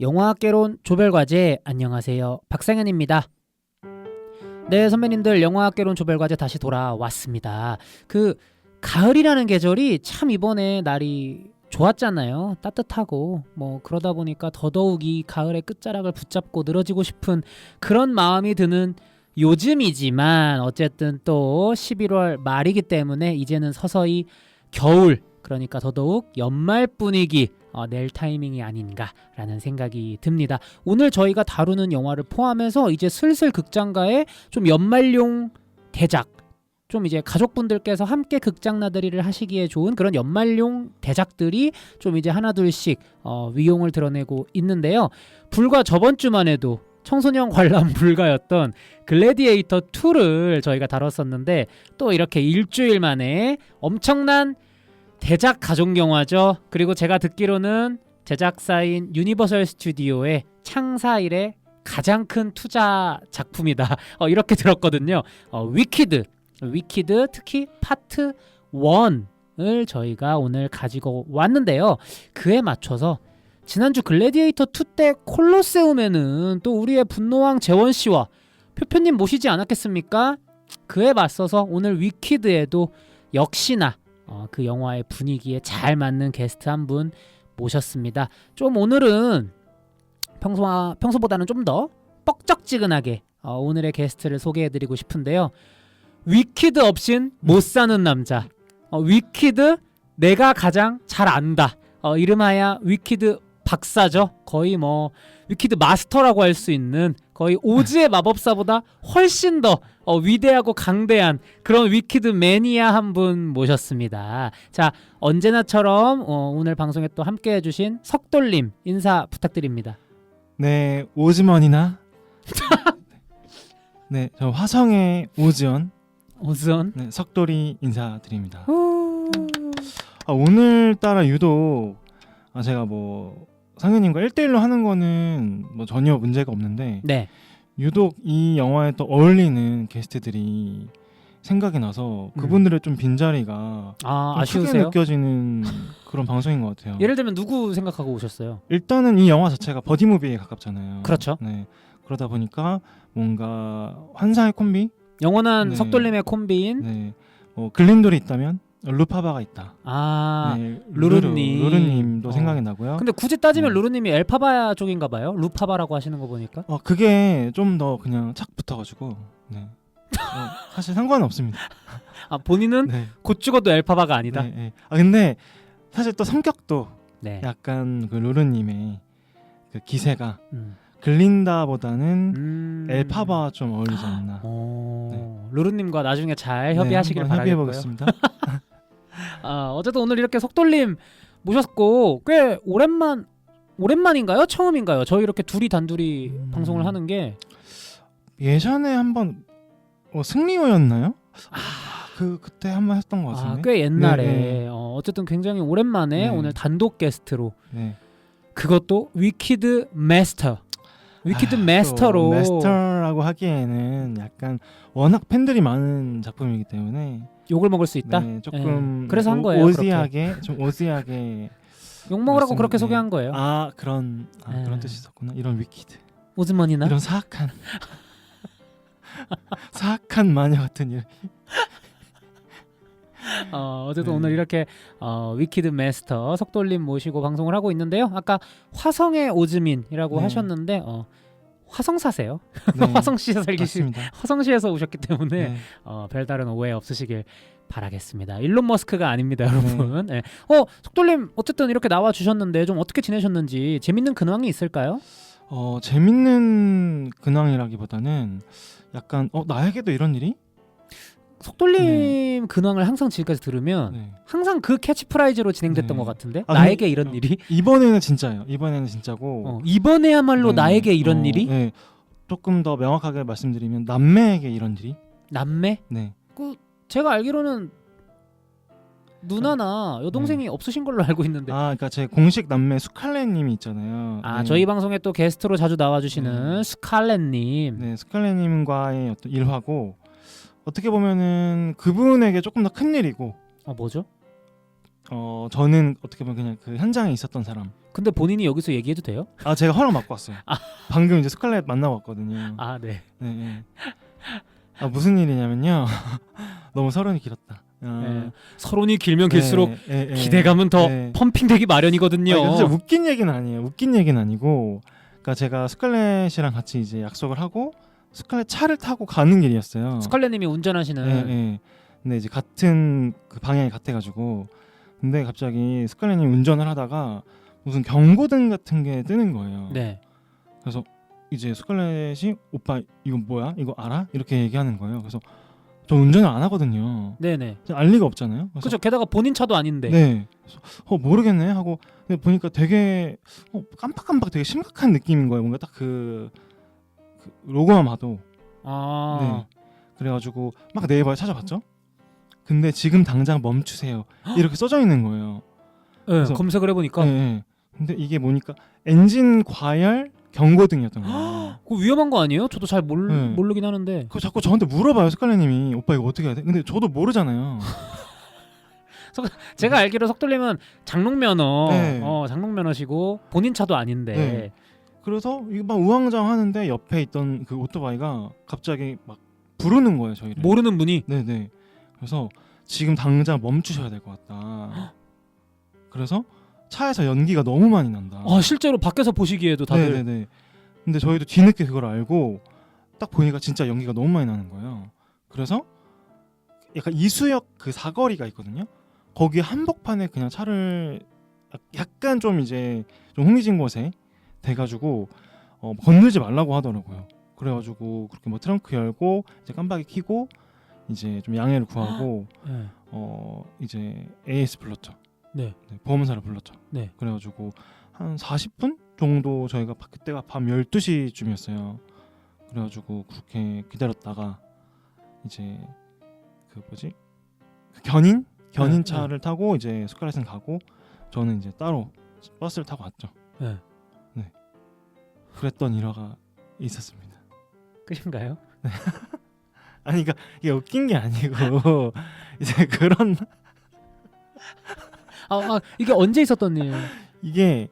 영화학개론 조별과제 안녕하세요. 박상현입니다. 네, 선배님들 영화학개론 조별과제 다시 돌아왔습니다. 가을이라는 계절이 참 이번에 날이 좋았잖아요. 따뜻하고 그러다 보니까 더더욱 이 가을의 끝자락을 붙잡고 늘어지고 싶은 그런 마음이 드는 요즘이지만 어쨌든 또 11월 말이기 때문에 이제는 서서히 겨울, 그러니까 더더욱 연말 분위기 낼 타이밍이 아닌가라는 생각이 듭니다. 오늘 저희가 다루는 영화를 포함해서 이제 슬슬 극장가에 좀 연말용 대작, 좀 이제 가족분들께서 함께 극장 나들이를 하시기에 좋은 그런 연말용 대작들이 좀 이제 하나둘씩 위용을 드러내고 있는데요. 불과 저번 주만 해도 청소년 관람 불가였던 글래디에이터 2를 저희가 다뤘었는데 또 이렇게 일주일 만에 엄청난 대작 가족 영화죠. 그리고 제가 듣기로는 제작사인 유니버설 스튜디오의 창사 이래 가장 큰 투자 작품이다. 이렇게 들었거든요. 위키드 특히 파트 1을 저희가 오늘 가지고 왔는데요. 그에 맞춰서 지난주 글래디에이터 2 때 콜로세움에는 또 우리의 분노왕 재원씨와 표표님 모시지 않았겠습니까? 그에 맞서서 오늘 위키드에도 역시나 그 영화의 분위기에 잘 맞는 게스트 한 분 모셨습니다. 좀 오늘은 평소보다는 좀 더 뻑적지근하게 오늘의 게스트를 소개해드리고 싶은데요. 위키드 없인 못 사는 남자, 위키드 내가 가장 잘 안다, 이름하여 위키드 박사죠. 거의 위키드 마스터라고 할 수 있는 거의 오즈의 마법사보다 훨씬 더 위대하고 강대한 그런 위키드 매니아 한 분 모셨습니다. 자, 언제나처럼 오늘 방송에 또 함께 해주신 석돌님 인사 부탁드립니다. 네, 오즈먼이나 네, 저 화성의 오즈원 네, 석돌이 인사드립니다. 오늘따라 유독 제가 상현님과 1대1로 하는 거는 전혀 문제가 없는데 네. 유독 이 영화에 또 어울리는 게스트들이 생각이 나서 그분들의 좀 빈자리가 좀 크게 느껴지는 그런 방송인 것 같아요. 예를 들면 누구 생각하고 오셨어요? 일단은 이 영화 자체가 버디무비에 가깝잖아요. 그렇죠. 네, 그러다 보니까 뭔가 환상의 콤비? 영원한 네. 석돌림의 콤비인 네, 글린돌이 있다면 루파바가 있다. 네, 루루님도 생각이 나고요. 근데 굳이 따지면 루루님이 엘파바 쪽인가 봐요. 루파바라고 하시는 거 보니까. 그게 좀 더 그냥 착 붙어가지고 네. 사실 상관은 없습니다. 본인은 네. 곧 죽어도 엘파바가 아니다. 네, 네. 근데 사실 또 성격도 네. 약간 그 루루님의 그 기세가 글린다보다는 엘파바와 좀 어울리지 않나. 네. 루루님과 나중에 잘 협의하시길 바라겠고요. 협의해보겠습니다. 어쨌든 오늘 이렇게 석돌림 모셨고 꽤 오랜만인가요? 처음인가요? 저희 이렇게 둘이 단둘이 방송을 하는 게 예전에 한번 승리호였나요? 그때 한번 했던 것 같은데. 꽤 옛날에. 네. 어쨌든 굉장히 오랜만에 오늘 단독 게스트로. 네. 그것도 위키드 마스터. 위키드 마스터로. 마스터라고 하기에는 약간 워낙 팬들이 많은 작품이기 때문에 욕을 먹을 수 있다. 네, 조금 그래서 한 거예요. 좀 오지하게 욕 먹으라고 그렇게 소개한 거예요. 그런 뜻이 있었구나. 이런 위키드. 오즈먼이나 이런 사악한 마녀 같은 일. 어쨌든 오늘 이렇게 위키드 마스터 석돌림 모시고 방송을 하고 있는데요. 아까 화성의 오즈민이라고 하셨는데 화성 사세요? 네. 화성시에서 맞습니다. 화성시에서 오셨기 때문에 네. 별다른 오해 없으시길 바라겠습니다. 일론 머스크가 아닙니다, 여러분. 네. 석돌림 어쨌든 이렇게 나와 주셨는데 좀 어떻게 지내셨는지 재밌는 근황이 있을까요? 재밌는 근황이라기보다는 약간 나에게도 이런 일이? 석돌림 근황을 항상 지금까지 들으면 항상 그 캐치프라이즈로 진행됐던 것 같은데 나에게 이런 일이? 이번에는 진짜예요. 이번에는 진짜고 이번에야말로 나에게 이런 일이? 네. 조금 더 명확하게 말씀드리면 남매에게 이런 일이? 남매? 네. 제가 알기로는 누나나 여동생이 없으신 걸로 알고 있는데. 그러니까 제 공식 남매 스칼렛님이 있잖아요. 저희 방송에 또 게스트로 자주 나와주시는 스칼렛님. 네, 스칼렛님과의 어떤 일화고 어떻게 보면은 그분에게 조금 더 큰 일이고. 뭐죠? 저는 어떻게 보면 그냥 그 현장에 있었던 사람. 근데 본인이 여기서 얘기해도 돼요? 아 제가 허락 받고 왔어요. 아. 방금 이제 스칼렛 만나고 왔거든요. 아 네. 네, 네. 아 무슨 일이냐면요. 너무 서론이 길었다. 네. 서론이 길면 길수록 네. 기대감은 더 네. 펌핑되기 마련이거든요. 이거 진짜 웃긴 얘기는 아니에요. 웃긴 얘기는 아니고, 그러니까 제가 스칼렛이랑 같이 이제 약속을 하고 스칼렛 차를 타고 가는 길이었어요. 스칼렛님이 운전하시는. 네, 네. 근데 이제 같은 그 방향이 같아가지고, 근데 갑자기 스칼렛님 운전을 하다가 무슨 경고등 같은 게 뜨는 거예요. 네. 그래서 이제 스칼렛이 오빠 이거 뭐야? 이거 알아? 이렇게 얘기하는 거예요. 그래서 저 운전을 안 하거든요. 네네. 알 리가 없잖아요. 그렇죠. 게다가 본인 차도 아닌데. 네. 그래서 모르겠네 하고, 근데 보니까 되게 깜빡깜빡 되게 심각한 느낌인 거예요. 뭔가 딱 그 로고만 봐도. 아. 네. 그래가지고 막 네이버에 찾아봤죠. 근데 지금 당장 멈추세요. 이렇게 써져 있는 거예요. 네, 그래서- 검색을 해보니까 네, 네. 근데 이게 보니까 엔진 과열 경고등이었던 거예요. 그거 위험한 거 아니에요? 저도 잘 네. 모르긴 하는데. 그 자꾸 저한테 물어봐요, 스칼렛님이. 오빠 이거 어떻게 해야 돼? 근데 저도 모르잖아요. 제가 알기로 석돌님은 장롱면허, 네. 장롱면허시고 본인 차도 아닌데. 네. 그래서 이거 막 우왕좌왕 하는데 옆에 있던 그 오토바이가 갑자기 막 부르는 거예요, 저희를. 모르는 분이. 네네. 그래서 지금 당장 멈추셔야 될 것 같다. 그래서 차에서 연기가 너무 많이 난다. 아 실제로 밖에서 보시기에도 다들. 네네네. 근데 저희도 뒤늦게 그걸 알고 딱 보니까 진짜 연기가 너무 많이 나는 거예요. 그래서 약간 이수역 그 사거리가 있거든요. 거기 한복판에 그냥 차를 약간 좀 이제 좀 흥미진 곳에 대가지고 건들지 말라고 하더라고요. 그래가지고 그렇게 뭐 트렁크 열고 이제 깜빡이 켜고 이제 좀 양해를 구하고 네. 이제 AS 불렀죠. 네. 네, 보험사를 불렀죠. 네. 그래가지고 한 40분 정도 저희가 그때가 밤 12시쯤이었어요. 그래가지고 그렇게 기다렸다가 이제 그 뭐지 견인 네, 차를 타고 이제 스칼렛은 가고 저는 이제 따로 버스를 타고 왔죠. 네. 그랬던 일화가 있었습니다. 끝인가요? 아니 그러니까 이게 웃긴 게 아니고 이제 그런 이게 언제 있었던 일이에요? 이게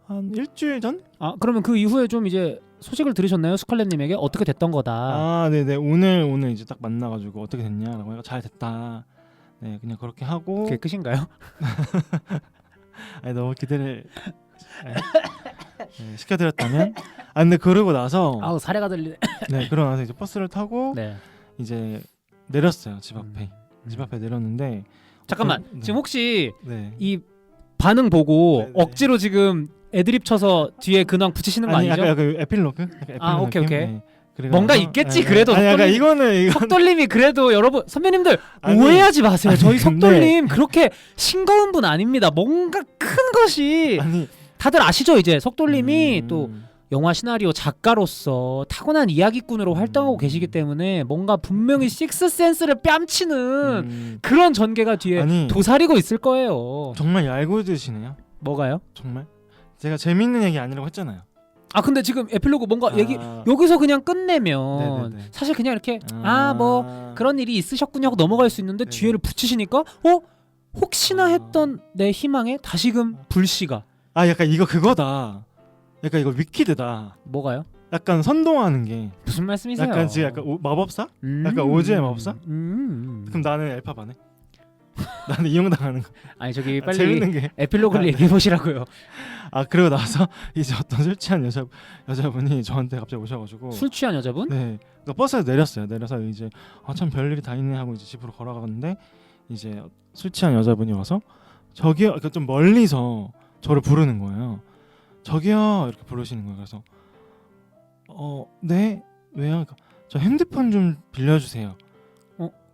한 일주일 전? 아 그러면 그 이후에 좀 이제 소식을 들으셨나요? 스칼렛님에게 어떻게 됐던 거다. 아 네네 오늘 이제 딱 만나가지고 어떻게 됐냐라고 해서 잘 됐다. 네 그냥 그렇게 하고. 그게 끝인가요? 아니 너무 기대를 시켜드렸다면. 아 근데 그러고 나서 아우 사례가 들리네. 네 그러고 나서 이제 버스를 타고 네. 이제 내렸어요 집 앞에. 집 앞에 내렸는데 잠깐만 네. 지금 혹시 네. 이 반응 보고 네네. 억지로 지금 애드립 쳐서 뒤에 근황 붙이시는 거 아니 아니죠? 약간 에필로그? 약간 에필로그 아, 오케이, 느낌? 오케이. 네. 그래가지고- 뭔가 있겠지, 네, 네. 그래도 아니 약간 속돌림이- 이건 석돌님이 그래도 여러분 선배님들 아니, 오해하지 마세요. 저희 근데- 석돌님 그렇게 싱거운 분 아닙니다. 뭔가 큰 것이 아니 다들 아시죠? 이제 석돌님이 또 음. 영화 시나리오 작가로서 타고난 이야기꾼으로 활동하고 계시기 때문에 뭔가 분명히 식스센스를 뺨치는 그런 전개가 뒤에 아니 도사리고 있을 거예요. 정말 얄고 드시네요. 뭐가요? 정말 제가 재밌는 얘기 아니라고 했잖아요. 아 근데 지금 에필로그 뭔가 아. 얘기 여기서 그냥 끝내면 네네네. 사실 그냥 이렇게 아. 뭐 그런 일이 있으셨군요 하고 넘어갈 수 있는데 네네. 뒤에를 붙이시니까 혹시나 아. 했던 내 희망에 다시금 불씨가. 아 약간 이거 그거다. 약간 이거 위키드다. 뭐가요? 약간 선동하는 게 무슨 말씀이세요? 약간 지금 약간 마법사? 약간 오즈의 마법사? 그럼 나는 엘파바네. 나는 이용당하는 거. 아니 저기 아, 빨리 재밌는 게. 에필로그를 아, 네. 얘기해 보시라고요. 아 그러고 나서 이제 어떤 술 취한 여자분이 저한테 갑자기 오셔가지고. 술 취한 여자분? 네. 그러니까 버스에서 내렸어요. 내려서 이제 참 별일이 다 있네 하고 이제 집으로 걸어가는데 이제 술 취한 여자분이 와서 저기요, 그러니까 좀 멀리서 저를 부르는 거예요. 저기요 이렇게 부르시는 거예요. 그래서 네 왜요? 그러니까 저 핸드폰 좀 빌려주세요.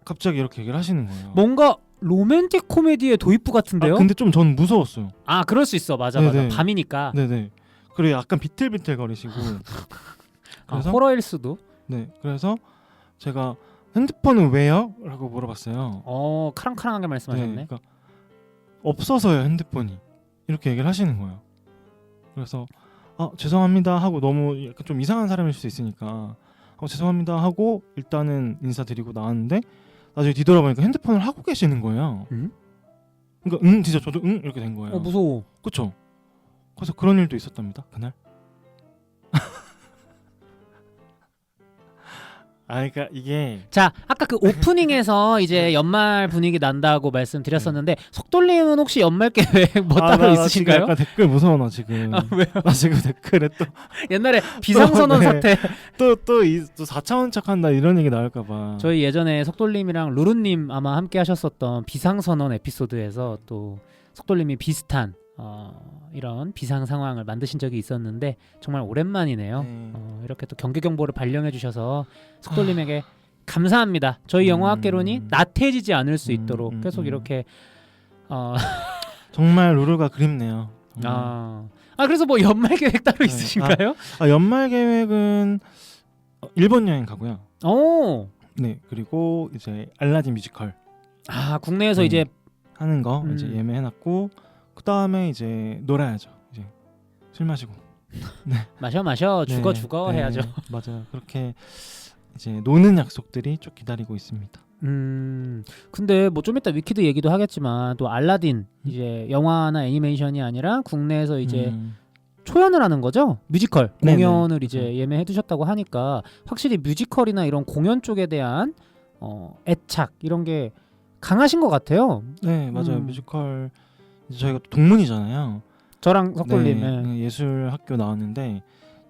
갑자기 이렇게 얘기를 하시는 거예요. 뭔가 로맨틱 코미디의 도입부 같은데요? 아, 근데 좀 전 무서웠어요. 아 그럴 수 있어. 맞아 네네. 맞아. 밤이니까. 네네. 그리고 약간 비틀비틀 거리시고. 그래서 호러일 수도. 네. 그래서 제가 핸드폰은 왜요? 라고 물어봤어요. 카랑카랑하게 말씀하셨네. 네, 그러니까 없어서요 핸드폰이. 이렇게 얘기를 하시는 거예요. 그래서 죄송합니다 하고 너무 약간 좀 이상한 사람일 수도 있으니까 죄송합니다 하고 일단은 인사드리고 나왔는데 나중에 뒤돌아보니까 핸드폰을 하고 계시는 거예요. 그러니까 진짜 저도 이렇게 된 거예요. 무서워. 그렇죠. 그래서 그런 일도 있었답니다. 그날. 그러니까 이게 자, 아까 그 오프닝에서 이제 연말 분위기 난다고 말씀드렸었는데 속돌림은 혹시 연말 계획 뭐 따로 나 지금 있으신가요? 약간 댓글 무서워 나 지금. 왜요? 나 지금 댓글에 옛날에 비상선언 네. 사태. 또 4차원 척한다 이런 얘기 나올까봐. 저희 예전에 속돌림이랑 루루님 아마 함께 하셨었던 비상선언 에피소드에서 또 속돌림이 비슷한 이런 비상 상황을 만드신 적이 있었는데 정말 오랜만이네요. 네. 이렇게 또 경계 경보를 발령해 주셔서 속돌림에게 감사합니다. 저희 영화학개론이 나태해지지 않을 수 있도록 계속 이렇게 정말 루루가 그립네요. 그래서 뭐 연말 계획 따로 네. 있으신가요? 연말 계획은 일본 여행 가고요. 오, 네, 그리고 이제 알라딘 뮤지컬 국내에서 네. 이제 하는 거 이제 예매해놨고 그 다음에 이제 놀아야죠. 이제 술 마시고 마셔 죽어 네, 해야죠. 맞아요. 그렇게 이제 노는 약속들이 쭉 기다리고 있습니다. 근데 뭐 좀 이따 위키드 얘기도 하겠지만 또 알라딘 이제 영화나 애니메이션이 아니라 국내에서 이제 초연을 하는 거죠. 뮤지컬 네네. 공연을 이제 예매해 두셨다고 하니까 확실히 뮤지컬이나 이런 공연 쪽에 대한 애착 이런 게 강하신 것 같아요. 네, 맞아요. 뮤지컬 이제 저희가 동문이잖아요. 저랑 석돌님. 네, 네. 예술 학교 나왔는데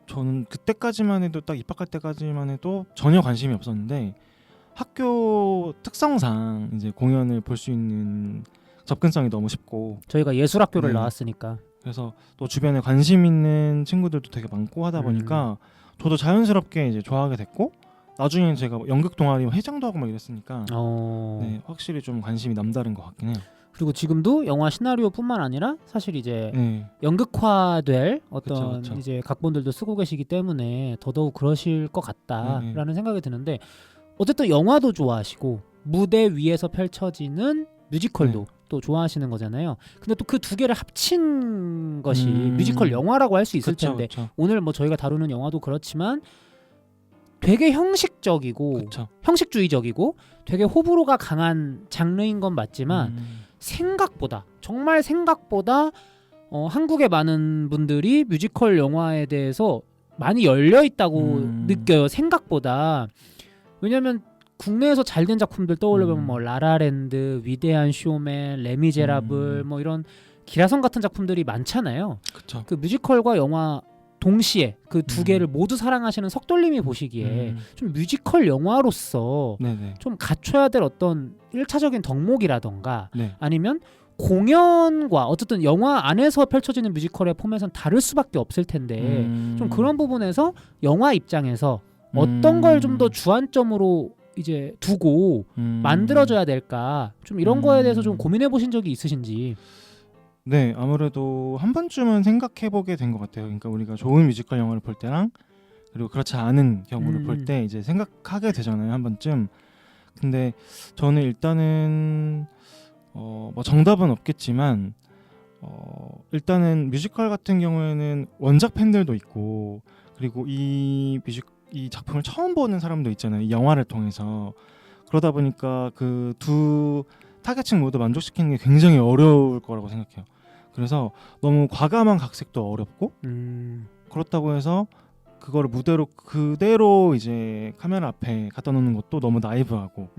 저는 그때까지만 해도 딱 입학할 때까지만 해도 전혀 관심이 없었는데 학교 특성상 이제 공연을 볼 수 있는 접근성이 너무 쉽고 저희가 예술학교를 네. 나왔으니까. 그래서 또 주변에 관심 있는 친구들도 되게 많고 하다 보니까 저도 자연스럽게 이제 좋아하게 됐고 나중에 제가 연극 동아리 회장도 하고 막 이랬으니까 네, 확실히 좀 관심이 남다른 것 같긴 해요. 그리고 지금도 영화 시나리오뿐만 아니라 사실 이제 네, 연극화될 어떤 그쵸. 이제 각본들도 쓰고 계시기 때문에 더더욱 그러실 것 같다라는 생각이 드는데 어쨌든 영화도 좋아하시고 무대 위에서 펼쳐지는 뮤지컬도 또 좋아하시는 거잖아요. 근데 또 그 두 개를 합친 것이 뮤지컬 영화라고 할 수 있을 그쵸, 텐데 그쵸. 오늘 뭐 저희가 다루는 영화도 그렇지만 되게 형식적이고 그쵸. 형식주의적이고 되게 호불호가 강한 장르인 건 맞지만 정말 생각보다 한국의 많은 분들이 뮤지컬 영화에 대해서 많이 열려 있다고 느껴요. 생각보다. 왜냐면 국내에서 잘된 작품들 떠올려보면 뭐 라라랜드, 위대한 쇼맨, 레미제라블 뭐 이런 기라성 같은 작품들이 많잖아요. 그쵸. 그 뮤지컬과 영화 동시에 그 두 개를 모두 사랑하시는 석돌림이 보시기에 좀 뮤지컬 영화로서 네네. 좀 갖춰야 될 어떤 1차적인 덕목이라던가 네. 아니면 공연과 어쨌든 영화 안에서 펼쳐지는 뮤지컬의 포맷은 다를 수밖에 없을 텐데 좀 그런 부분에서 영화 입장에서 어떤 걸 좀 더 주안점으로 이제 두고 만들어줘야 될까 좀 이런 거에 대해서 좀 고민해 보신 적이 있으신지. 네, 아무래도 한 번쯤은 생각해보게 된 것 같아요. 그러니까 우리가 좋은 뮤지컬 영화를 볼 때랑 그리고 그렇지 않은 경우를 볼 때 이제 생각하게 되잖아요, 한 번쯤. 근데 저는 일단은 뭐 정답은 없겠지만 일단은 뮤지컬 같은 경우에는 원작 팬들도 있고 그리고 이 작품을 처음 보는 사람도 있잖아요, 이 영화를 통해서. 그러다 보니까 그 두 타겟층 모두 만족시키는 게 굉장히 어려울 거라고 생각해요. 그래서 너무 과감한 각색도 어렵고 그렇다고 해서 그거를 무대로 그대로 이제 카메라 앞에 갖다 놓는 것도 너무 나이브하고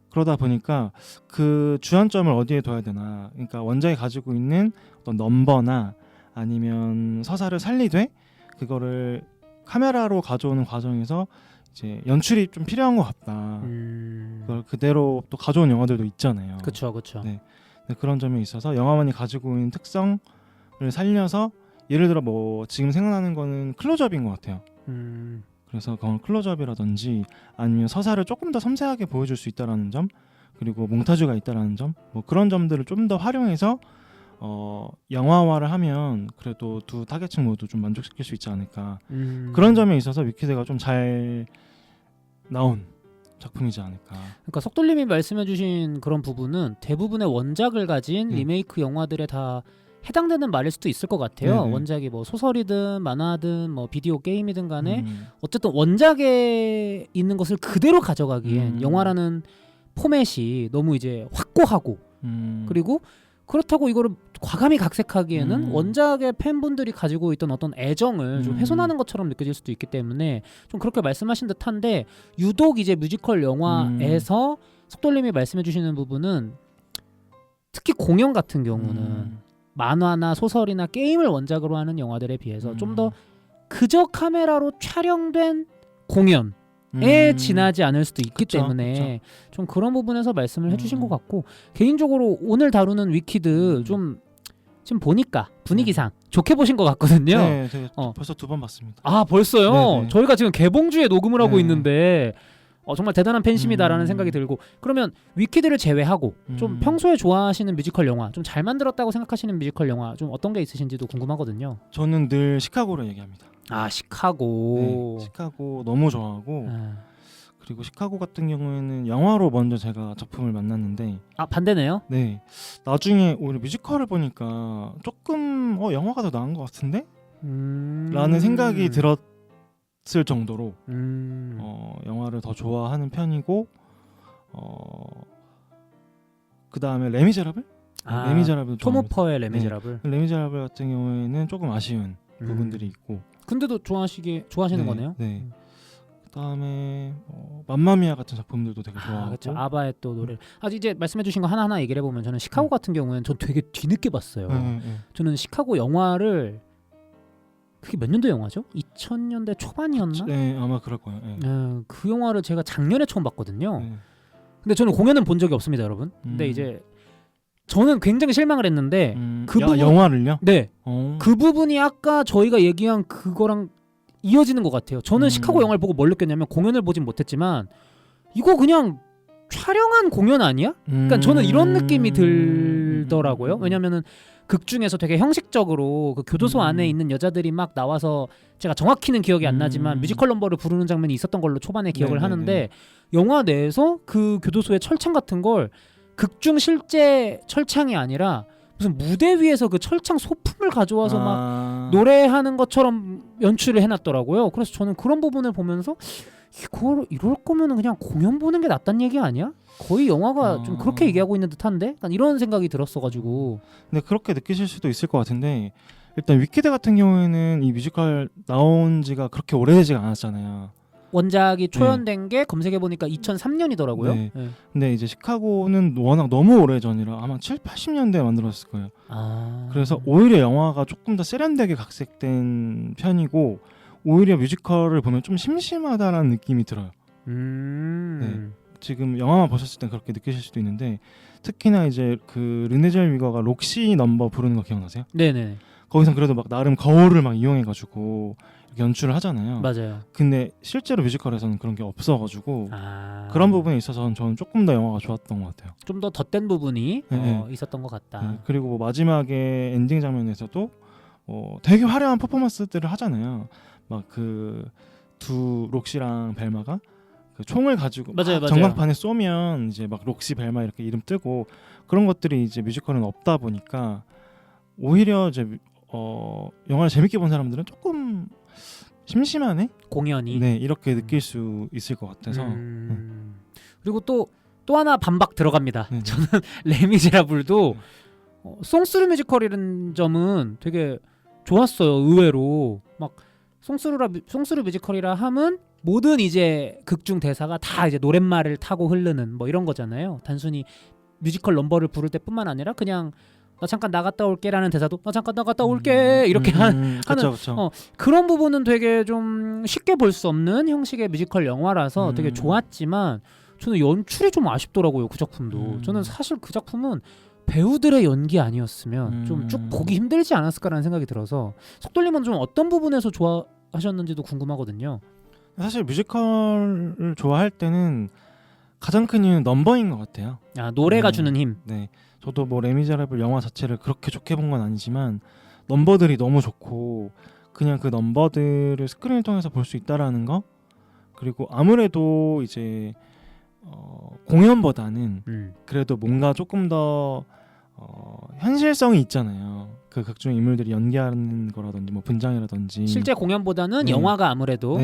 그러다 보니까 그 주안점을 어디에 둬야 되나, 그러니까 원작이 가지고 있는 어떤 넘버나 아니면 서사를 살리되 그거를 카메라로 가져오는 과정에서 이제 연출이 좀 필요한 것 같다. 그걸 그대로 또 가져온 영화들도 있잖아요. 그렇죠. 네, 그런 점에 있어서 영화만이 가지고 있는 특성을 살려서 예를 들어 뭐 지금 생각나는 거는 클로즈업인 것 같아요. 그래서 그건 클로즈업이라든지 아니면 서사를 조금 더 섬세하게 보여줄 수 있다라는 점, 그리고 몽타주가 있다라는 점, 뭐 그런 점들을 좀 더 활용해서 영화화를 하면 그래도 두 타겟층 모두 좀 만족시킬 수 있지 않을까. 그런 점에 있어서 위키드가 좀 잘 나온 작품이지 않을까. 그러니까 석돌님이 말씀해주신 그런 부분은 대부분의 원작을 가진 네. 리메이크 영화들에 다 해당되는 말일 수도 있을 것 같아요. 네네. 원작이 뭐 소설이든 만화든 뭐 비디오 게임이든 간에 어쨌든 원작에 있는 것을 그대로 가져가기엔 영화라는 포맷이 너무 이제 확고하고 그리고 그렇다고 이거를 과감히 각색하기에는 음. 원작의 팬분들이 가지고 있던 어떤 애정을 좀 음. 훼손하는 것처럼 느껴질 수도 있기 때문에 좀 그렇게 말씀하신 듯한데 유독 이제 뮤지컬 영화에서 속돌님이 말씀해주시는 부분은 특히 공연 같은 경우는 만화나 소설이나 게임을 원작으로 하는 영화들에 비해서 좀 더 그저 카메라로 촬영된 공연에 지나지 않을 수도 있기 그쵸, 때문에 좀 그런 부분에서 말씀을 해주신 것 음. 같고 개인적으로 오늘 다루는 위키드 좀 지금 보니까 분위기상 좋게 보신 것 같거든요. 네, 제가 어. 벌써 2번 봤습니다. 아 벌써요? 네네. 저희가 지금 개봉주에 녹음을 하고 네. 있는데 정말 대단한 팬심이다라는 생각이 들고 그러면 위키드를 제외하고 좀 평소에 좋아하시는 뮤지컬 영화 좀 잘 만들었다고 생각하시는 뮤지컬 영화 좀 어떤 게 있으신지도 궁금하거든요. 저는 늘 시카고를 얘기합니다. 아 시카고. 네, 시카고 너무 좋아하고 아. 그리고 시카고 같은 경우에는 영화로 먼저 제가 작품을 만났는데 아 반대네요. 네 나중에 오히려 뮤지컬을 보니까 조금 영화가 더 나은 것 같은데? 라는 생각이 들었을 정도로 영화를 더 좋아하는 편이고 그 다음에 레미제라블? 레미제라블 톰 호퍼의 레미제라블. 레미제라블 같은 경우에는 조금 아쉬운 부분들이 있고 근데도 좋아하시는 거네요. 네. 그다음에 맘마미아 같은 작품들도 되게 좋아하고. 그렇죠. 아바의 또 노래. 이제 말씀해주신 거 하나하나 얘기를 해보면 저는 시카고 같은 경우에는 전 되게 뒤늦게 봤어요. 저는 시카고 영화를 그게 몇 년도 영화죠? 2000년대 초반이었나? 네, 아마 그럴 거예요. 네. 그 영화를 제가 작년에 처음 봤거든요. 네. 근데 저는 공연은 본 적이 없습니다, 여러분. 근데 이제 저는 굉장히 실망을 했는데 그 부분 영화를요? 네. 그 부분이 아까 저희가 얘기한 그거랑 이어지는 것 같아요. 저는 시카고 영화를 보고 뭘 느꼈냐면 공연을 보진 못했지만 이거 그냥 촬영한 공연 아니야? 그러니까 저는 이런 느낌이 들더라고요. 왜냐면은 극 중에서 되게 형식적으로 그 교도소 안에 있는 여자들이 막 나와서 제가 정확히는 기억이 안 나지만 뮤지컬 넘버를 부르는 장면이 있었던 걸로 초반에 기억을 하는데 영화 내에서 그 교도소의 철창 같은 걸 극중 실제 철창이 아니라 무슨 무대 위에서 그 철창 소품을 가져와서 막 노래하는 것처럼 연출을 해놨더라고요. 그래서 저는 그런 부분을 보면서 이럴 거면은 그냥 공연 보는 게 낫단 얘기 아니야? 거의 영화가 좀 그렇게 얘기하고 있는 듯한데? 약간 이런 생각이 들었어가지고. 근데 그렇게 느끼실 수도 있을 것 같은데 일단 위키드 같은 경우에는 이 뮤지컬 나온 지가 그렇게 오래되지가 않았잖아요. 원작이 초연된 게 검색해보니까 2003년이더라고요. 네. 근데 이제 시카고는 워낙 너무 오래전이라 아마 7, 80년대에 만들었을 거예요. 그래서 오히려 영화가 조금 더 세련되게 각색된 편이고 오히려 뮤지컬을 보면 좀 심심하다라는 느낌이 들어요. 네. 지금 영화만 보셨을 땐 그렇게 느끼실 수도 있는데 특히나 이제 그 르네 젤위거가 록시 넘버 부르는 거 기억나세요? 네네. 거기선 그래도 막 나름 거울을 막 이용해가지고 연출을 하잖아요. 맞아요. 근데 실제로 뮤지컬에서는 그런 게 없어가지고 그런 부분에 있어서는 저는 조금 더 영화가 좋았던 것 같아요. 좀 더 덧된 부분이 있었던 것 같다. 그리고 뭐 마지막에 엔딩 장면에서도 되게 화려한 퍼포먼스들을 하잖아요. 막 그 두 록시랑 벨마가 그 총을 가지고 맞아요. 전광판에 쏘면 이제 막 록시 벨마 이렇게 이름 뜨고 그런 것들이 이제 뮤지컬은 없다 보니까 오히려 이제 영화를 재밌게 본 사람들은 조금 심심하네? 공연이 네, 이렇게 느낄 수 있을 것 같아서. 그리고 또 하나 반박 들어갑니다. 네네. 저는 레미제라블도 송스루 뮤지컬이라는 점은 되게 좋았어요. 의외로 막 송스루 뮤지컬이라 함은 모든 이제 극중 대사가 다 이제 노랫말을 타고 흐르는 뭐 이런 거잖아요. 단순히 뮤지컬 넘버를 부를 때뿐만 아니라 그냥 나 잠깐 나갔다 올게라는 대사도 나 잠깐 나갔다 올게 이렇게 하는 그쵸. 그런 부분은 되게 좀 쉽게 볼 수 없는 형식의 뮤지컬 영화라서 되게 좋았지만 저는 연출이 좀 아쉽더라고요. 그 작품도. 저는 사실 그 작품은 배우들의 연기 아니었으면 좀 쭉 보기 힘들지 않았을까라는 생각이 들어서 속돌림은 좀 어떤 부분에서 좋아하셨는지도 궁금하거든요. 사실 뮤지컬을 좋아할 때는 가장 큰 이유는 넘버인 것 같아요. 노래가 주는 힘. 네, 저도 뭐 레미제라블 영화 자체를 그렇게 좋게 본 건 아니지만 넘버들이 너무 좋고 그냥 그 넘버들을 스크린을 통해서 볼 수 있다라는 거 그리고 아무래도 이제 공연보다는 그래도 뭔가 조금 더 현실성이 있잖아요. 그 각종 인물들이 연기하는 거라든지 뭐 분장이라든지 실제 공연보다는 영화가 아무래도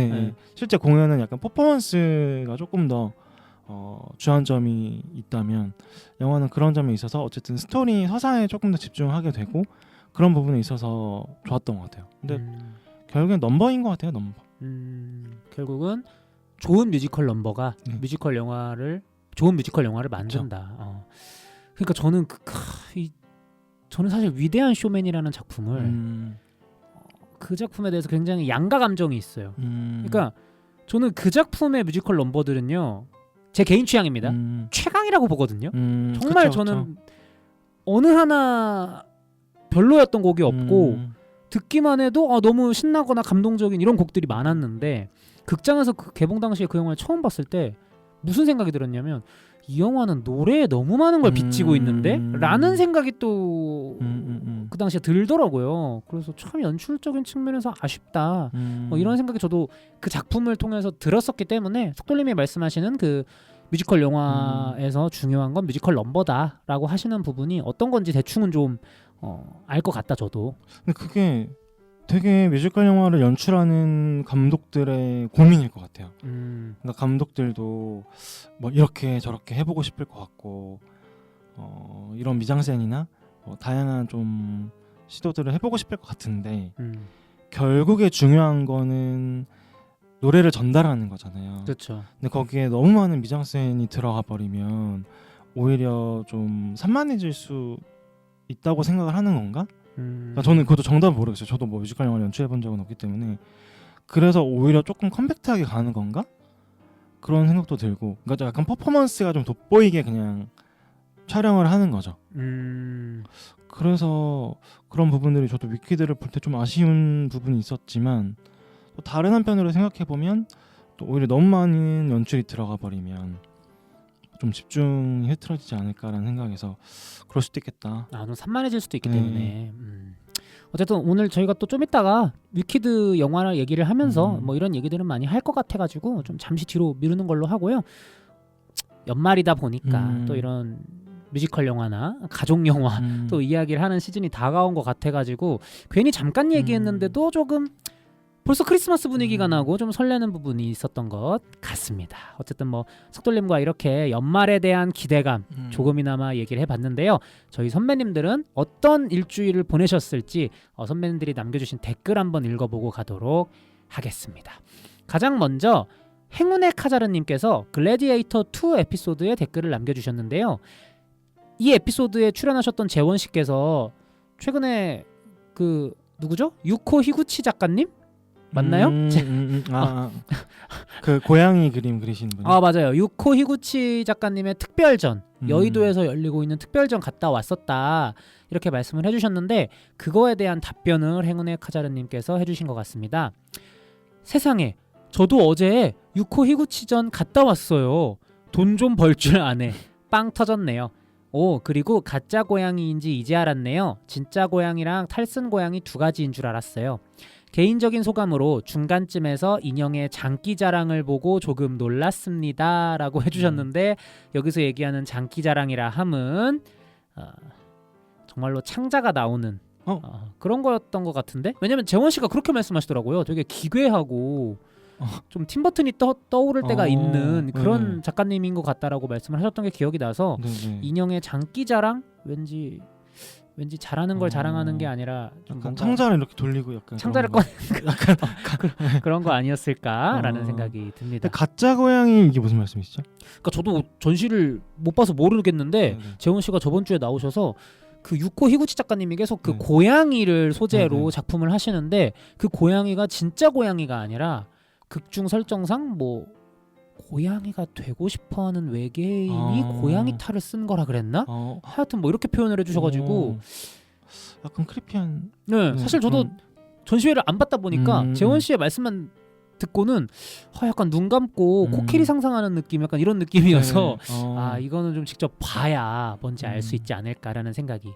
실제 공연은 약간 퍼포먼스가 조금 더 주안점이 있다면 영화는 그런 점에 있어서 어쨌든 스토리 서사에 조금 더 집중하게 되고 그런 부분에 있어서 좋았던 것 같아요. 근데 결국엔 넘버인 것 같아요. 넘버. 결국은 좋은 뮤지컬 넘버가 네. 좋은 뮤지컬 영화를 만든다. 그러니까 저는 저는 사실 위대한 쇼맨이라는 작품을 그 작품에 대해서 굉장히 양가 감정이 있어요. 그러니까 저는 그 작품의 뮤지컬 넘버들은요, 제 개인 취향입니다. 최강이라고 보거든요. 정말 그쵸, 저는 어느 하나 별로였던 곡이 그쵸. 없고 듣기만 해도 너무 신나거나 감동적인 이런 곡들이 많았는데 극장에서 그 개봉 당시에 그 영화를 처음 봤을 때 무슨 생각이 들었냐면 이 영화는 노래에 너무 많은 걸 빚지고 있는데? 라는 생각이 또 그 당시에 들더라고요. 그래서 참 연출적인 측면에서 아쉽다. 뭐 이런 생각이 저도 그 작품을 통해서 들었었기 때문에 속돌님이 말씀하시는 그 뮤지컬 영화에서 중요한 건 뮤지컬 넘버다라고 하시는 부분이 어떤 건지 대충은 좀 알 것 같다 저도. 근데 그게 되게 뮤지컬 영화를 연출하는 감독들의 고민일 것 같아요. 그러니까 감독들도 뭐 이렇게 저렇게 해보고 싶을 것 같고 이런 미장센이나 다양한 좀 시도들을 해보고 싶을 것 같은데 결국에 중요한 거는 노래를 전달하는 거잖아요. 그렇죠. 근데 거기에 너무 많은 미장센이 들어가 버리면 오히려 좀 산만해질 수 있다고 생각을 하는 건가? 그러니까 저는 그것도 정답을 모르겠어요. 저도 뭐 뮤지컬 영화를 연출해 본 적은 없기 때문에 그래서 오히려 조금 컴팩트하게 가는 건가? 그런 생각도 들고 그러니까 약간 퍼포먼스가 좀 돋보이게 그냥 촬영을 하는 거죠. 그래서 그런 부분들이 저도 위키드를 볼 때 좀 아쉬운 부분이 있었지만 또 다른 한편으로 생각해 보면 또 오히려 너무 많은 연출이 들어가 버리면 좀 집중이 흐트러지지 않을까라는 생각에서 그럴 수도 있겠다. 좀 산만해질 수도 있기 때문에 어쨌든 오늘 저희가 또 좀 이따가 위키드 영화 얘기를 하면서 뭐 이런 얘기들은 많이 할 것 같아가지고 좀 잠시 뒤로 미루는 걸로 하고요. 연말이다 보니까 또 이런 뮤지컬 영화나 가족 영화 또 이야기를 하는 시즌이 다가온 것 같아가지고 괜히 잠깐 얘기했는데도 조금 벌써 크리스마스 분위기가 나고 좀 설레는 부분이 있었던 것 같습니다. 어쨌든 뭐 석돌님과 이렇게 연말에 대한 기대감 조금이나마 얘기를 해봤는데요. 저희 선배님들은 어떤 일주일을 보내셨을지 선배님들이 남겨주신 댓글 한번 읽어보고 가도록 하겠습니다. 가장 먼저 행운의 카자르님께서 글래디에이터 2 에피소드에 댓글을 남겨주셨는데요. 이 에피소드에 출연하셨던 재원씨께서 최근에 그 누구죠? 유코 히구치 작가님? 맞나요? 그 고양이 그림 그리시는 분. 맞아요. 유코 히구치 작가님의 특별전 여의도에서 열리고 있는 특별전 갔다 왔었다 이렇게 말씀을 해주셨는데 그거에 대한 답변을 행운의 카자르님께서 해주신 것 같습니다. 세상에 저도 어제 유코 히구치전 갔다 왔어요. 돈 좀 벌 줄 아네. 빵 터졌네요. 그리고 가짜 고양이인지 이제 알았네요. 진짜 고양이랑 탈쓴 고양이 두 가지인 줄 알았어요. 개인적인 소감으로 중간쯤에서 인형의 장기 자랑을 보고 조금 놀랐습니다 라고 해주셨는데 여기서 얘기하는 장기 자랑이라 함은 정말로 창자가 나오는 그런 거였던 것 같은데 왜냐면 재원씨가 그렇게 말씀하시더라고요. 되게 기괴하고 좀 팀버튼이 떠오를 때가 있는 그런 작가님인 것 같다라고 말씀을 하셨던 게 기억이 나서 인형의 장기 자랑? 왠지 잘하는 걸 자랑하는 게 아니라 좀 약간 창자를 이렇게 돌리고 약간 창자를 꺼내는 약간 그런 거 아니었을까라는 생각이 듭니다. 가짜 고양이 이게 무슨 말씀이시죠? 그러니까 저도 전시를 못 봐서 모르겠는데 재원 씨가 저번 주에 나오셔서 그 유코 히구치 작가님이 계속 그 고양이를 소재로 작품을 하시는데 그 고양이가 진짜 고양이가 아니라 극중 설정상 뭐 고양이가 되고 싶어하는 외계인이 고양이 탈을 쓴 거라 그랬나? 하여튼 뭐 이렇게 표현을 해주셔가지고 약간 크리피한. 사실 저도 전시회를 안 봤다 보니까 재원 씨의 말씀만 듣고는 약간 눈 감고 코끼리 상상하는 느낌, 약간 이런 느낌이어서 이거는 좀 직접 봐야 뭔지 알 수 있지 않을까라는 생각이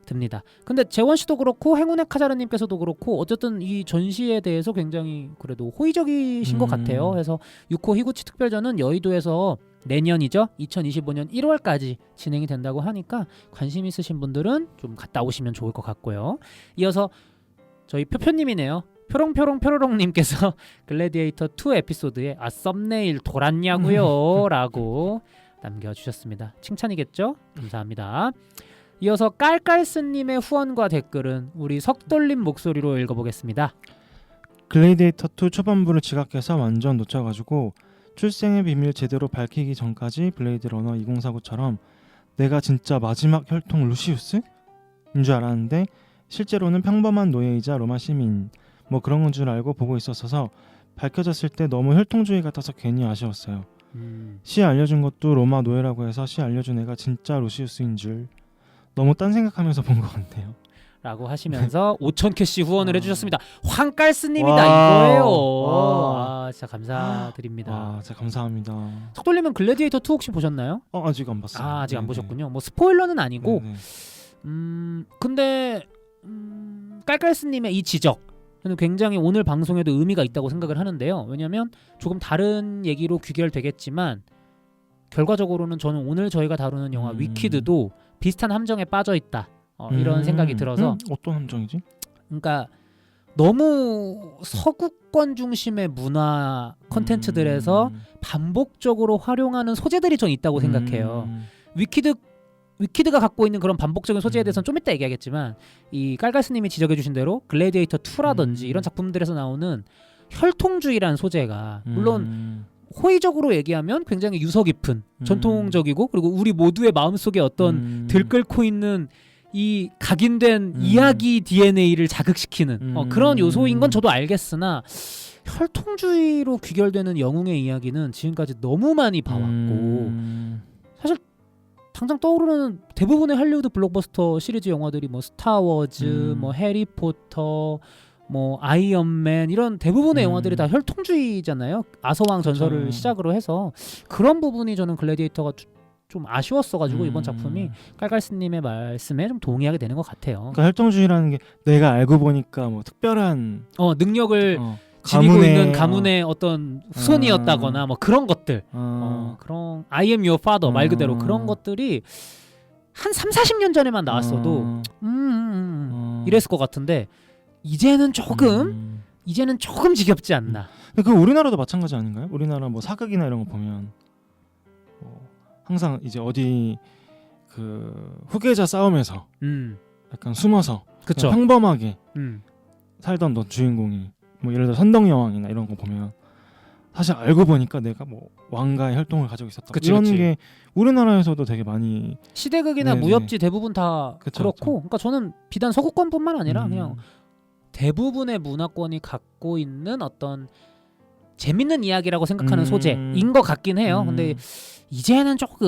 듭니다. 근데 재원 씨도 그렇고 행운의 카자르님께서도 그렇고 어쨌든 이 전시에 대해서 굉장히 그래도 호의적이신 것 같아요. 그래서 유코 히구치 특별전은 여의도에서 내년이죠. 2025년 1월까지 진행이 된다고 하니까 관심 있으신 분들은 좀 갔다 오시면 좋을 것 같고요. 이어서 저희 표표님이네요. 표롱표롱표로롱님께서 글래디에이터 2 에피소드에 썸네일 돌았냐고요 라고 남겨주셨습니다. 칭찬이겠죠? 감사합니다. 이어서 깔깔스님의 후원과 댓글은 우리 석돌림 목소리로 읽어보겠습니다. 글래디에이터 2 초반부를 지각해서 완전 놓쳐가지고 출생의 비밀 제대로 밝히기 전까지 블레이드 러너 2049처럼 내가 진짜 마지막 혈통 루시우스인 줄 알았는데 실제로는 평범한 노예이자 로마 시민 뭐 그런 건 줄 알고 보고 있었어서 밝혀졌을 때 너무 혈통주의 같아서 괜히 아쉬웠어요. 시 알려준 것도 로마 노예라고 해서 시 알려준 애가 진짜 루시우스인 줄 너무 딴 생각하면서 본 것 같네요. 라고 하시면서 5,000캐시 후원을 해주셨습니다. 황깔스님이다 와우. 이거예요. 와. 아, 진짜 감사드립니다. 와, 진짜 감사합니다. 석돌림은 글래디에이터 2 혹시 보셨나요? 아직 안 봤어요. 아, 아직 안 네네. 보셨군요. 뭐 스포일러는 아니고 네네. 근데 깔깔스님의 이 지적 저는 굉장히 오늘 방송에도 의미가 있다고 생각을 하는데요. 왜냐하면 조금 다른 얘기로 귀결되겠지만 결과적으로는 저는 오늘 저희가 다루는 영화 위키드도 비슷한 함정에 빠져 있다. 이런 생각이 들어서 어떤 함정이지? 그러니까 너무 서구권 중심의 문화 컨텐츠들에서 반복적으로 활용하는 소재들이 전 있다고 생각해요. 위키드가 갖고 있는 그런 반복적인 소재에 대해서는 좀 이따 얘기하겠지만 이 깔깔스님이 지적해주신 대로 글래디에이터 2라든지 이런 작품들에서 나오는 혈통주의라는 소재가 물론 호의적으로 얘기하면 굉장히 유서 깊은 전통적이고 그리고 우리 모두의 마음속에 어떤 들끓고 있는 이 각인된 이야기 DNA를 자극시키는 그런 요소인 건 저도 알겠으나 혈통주의로 귀결되는 영웅의 이야기는 지금까지 너무 많이 봐왔고 사실 당장 떠오르는 대부분의 할리우드 블록버스터 시리즈 영화들이 뭐 스타워즈, 뭐 해리포터, 뭐 아이언맨 이런 대부분의 영화들이 다 혈통주의잖아요. 아서왕 전설을 그쵸. 시작으로 해서 그런 부분이 저는 글래디에이터가 좀 아쉬웠어가지고 이번 작품이 깔깔스님의 말씀에 좀 동의하게 되는 것 같아요. 그러니까 혈통주의라는 게 내가 알고 보니까 뭐 특별한 능력을 지니고 있는 가문의 어떤 후손이었다거나 뭐 그런 것들 그런 I am your father 말 그대로 그런 것들이 한 30-40년 전에만 나왔어도 이랬을 것 같은데 이제는 조금 지겹지 않나. 그 우리나라도 마찬가지 아닌가요? 우리나라 뭐 사극이나 이런 거 보면 항상 이제 어디 그 후계자 싸움에서 약간 숨어서 그쵸. 그냥 평범하게 살던 너 주인공이 뭐 예를 들어 선덕여왕이나 이런 거 보면 사실 알고 보니까 내가 뭐 왕가의 혈통을 가지고 있었다. 그치, 이런 그치. 게 우리나라에서도 되게 많이 시대극이나 네네. 무협지 대부분 다 그쵸, 그렇고 그쵸. 그러니까 저는 비단 서구권뿐만 아니라 그냥 대부분의 문화권이 갖고 있는 어떤 재밌는 이야기라고 생각하는 소재인 것 같긴 해요. 근데 이제는 조금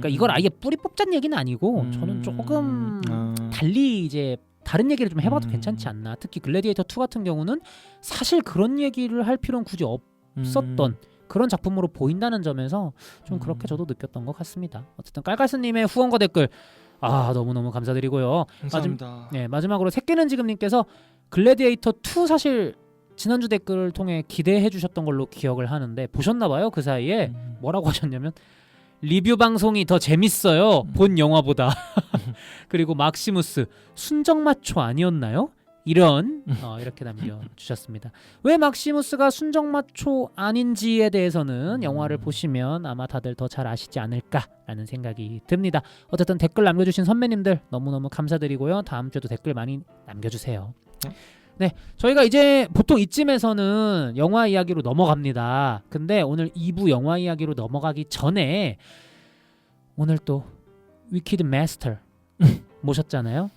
그러니까 이걸 아예 뿌리 뽑자는 얘기는 아니고 저는 조금 달리 이제 다른 얘기를 좀 해봐도 괜찮지 않나. 특히 글래디에이터 2 같은 경우는 사실 그런 얘기를 할 필요는 굳이 없었던 그런 작품으로 보인다는 점에서 좀 그렇게 저도 느꼈던 것 같습니다. 어쨌든 깔깔스님의 후원과 댓글 너무너무 감사드리고요. 감사합니다. 마지막으로 새끼는 지금님께서 글래디에이터 2 사실 지난주 댓글을 통해 기대해 주셨던 걸로 기억을 하는데 보셨나봐요. 그 사이에 뭐라고 하셨냐면 리뷰 방송이 더 재밌어요. 본 영화보다. 그리고 막시무스 순정마초 아니었나요? 이렇게 남겨주셨습니다. 왜 막시무스가 순정마초 아닌지에 대해서는 영화를 보시면 아마 다들 더 잘 아시지 않을까라는 생각이 듭니다. 어쨌든 댓글 남겨주신 선배님들 너무너무 감사드리고요. 다음 주에도 댓글 많이 남겨주세요. 네, 저희가 이제 보통 이쯤에서는 영화 이야기로 넘어갑니다. 근데 오늘 2부 영화 이야기로 넘어가기 전에 오늘 또 위키드 마스터 모셨잖아요.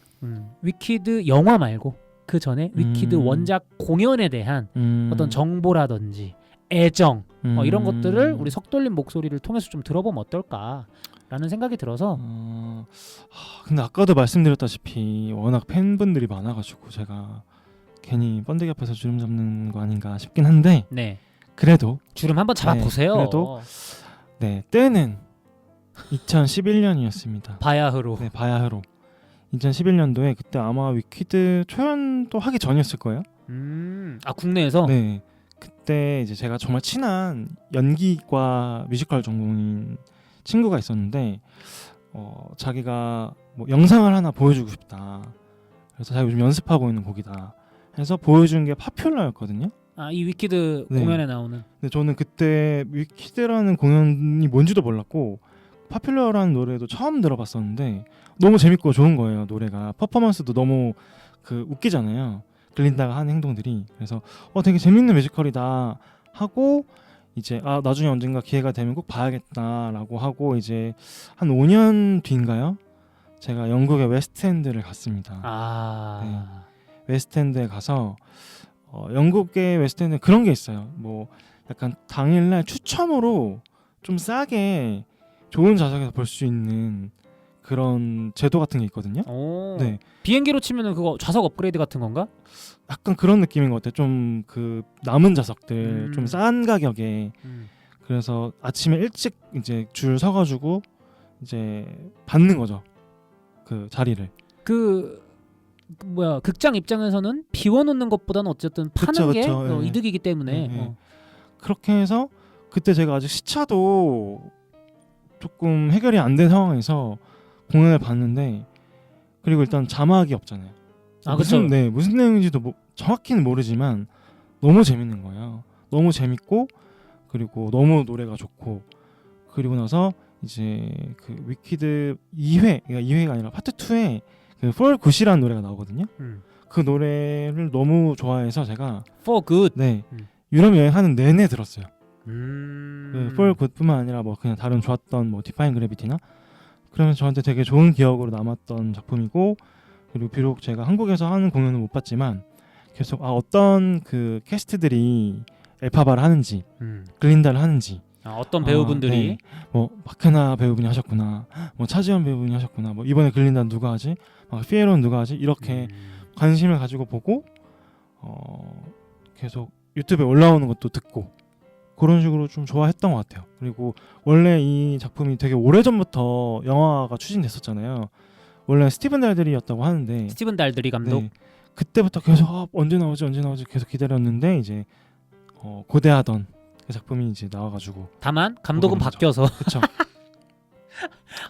위키드 영화 말고 그 전에 위키드 원작 공연에 대한 어떤 정보라든지 애정 이런 것들을 우리 석돌림 목소리를 통해서 좀 들어보면 어떨까라는 생각이 들어서 근데 아까도 말씀드렸다시피 워낙 팬분들이 많아가지고 제가 괜히 번데기 앞에서 주름 잡는 거 아닌가 싶긴 한데 네, 그래도 주름 한번 잡아보세요. 그래도 때는 2011년이었습니다. 바야흐로. 네, 바야흐로 2011년도에 그때 아마 위키드 초연도 하기 전이었을 거예요. 국내에서? 네, 그때 이제 제가 정말 친한 연기과 뮤지컬 전공인 친구가 있었는데 자기가 뭐 영상을 하나 보여주고 싶다. 그래서 자기가 요즘 연습하고 있는 곡이다 해서 보여준 게 파퓰러였거든요. 아, 이 위키드 네. 공연에 나오는. 근데 저는 그때 위키드라는 공연이 뭔지도 몰랐고 파퓰러라는 노래도 처음 들어봤었는데 너무 재밌고 좋은 거예요. 노래가 퍼포먼스도 너무 그 웃기잖아요. 글린다가 하는 행동들이. 그래서 되게 재밌는 뮤지컬이다 하고 이제 나중에 언젠가 기회가 되면 꼭 봐야겠다라고 하고 이제 한 5년 뒤인가요? 제가 영국의 웨스트엔드를 갔습니다. 아. 웨스트엔드에 가서 영국의 웨스트엔드 그런 게 있어요. 뭐 약간 당일날 추첨으로 좀 싸게 좋은 좌석에서 볼 수 있는 그런 제도 같은 게 있거든요. 오. 네, 비행기로 치면은 그거 좌석 업그레이드 같은 건가? 약간 그런 느낌인 것 같아요. 좀 그 남은 좌석들 좀 싼 가격에. 그래서 아침에 일찍 이제 줄 서가지고 이제 받는 거죠. 그 자리를. 그 뭐야, 극장 입장에서는 비워놓는 것보다는 어쨌든 파는 그쵸, 게 그쵸. 예. 이득이기 때문에. 예. 그렇게 해서 그때 제가 아직 시차도 조금 해결이 안 된 상황에서 공연을 봤는데 그리고 일단 자막이 없잖아요. 아, 그쵸. 무슨 내용인지도 정확히는 모르지만 너무 재밌는 거예요. 너무 재밌고 그리고 너무 노래가 좋고 그리고 나서 이제 그 위키드 2회, 그러니까 2회가 아니라 파트 2에 그 For Good이라는 노래가 나오거든요. 그 노래를 너무 좋아해서 제가 For Good. 네 유럽 여행하는 내내 들었어요. 음. 그 For Good뿐만 아니라 뭐 그냥 다른 좋았던 뭐 디파인 그래비티나 그러면서 저한테 되게 좋은 기억으로 남았던 작품이고 그리고 비록 제가 한국에서 하는 공연은 못 봤지만 계속 어떤 그 캐스트들이 엘파바를 하는지 글린다를 하는지 어떤 배우분들이 네. 뭐 박해나 배우분이 하셨구나, 뭐 차지현 배우분이 하셨구나, 뭐 이번에 글린다 누가 하지, 피에로는 누가 하지 이렇게 관심을 가지고 보고 계속 유튜브에 올라오는 것도 듣고 그런 식으로 좀 좋아했던 것 같아요. 그리고 원래 이 작품이 되게 오래전부터 영화가 추진됐었잖아요. 원래 스티븐 달드리였다고 하는데 스티븐 달드리 감독. 네, 그때부터 계속 언제 나오지 계속 기다렸는데 이제 고대하던 그 작품이 이제 나와가지고 다만 감독은 거죠. 바뀌어서 그쵸.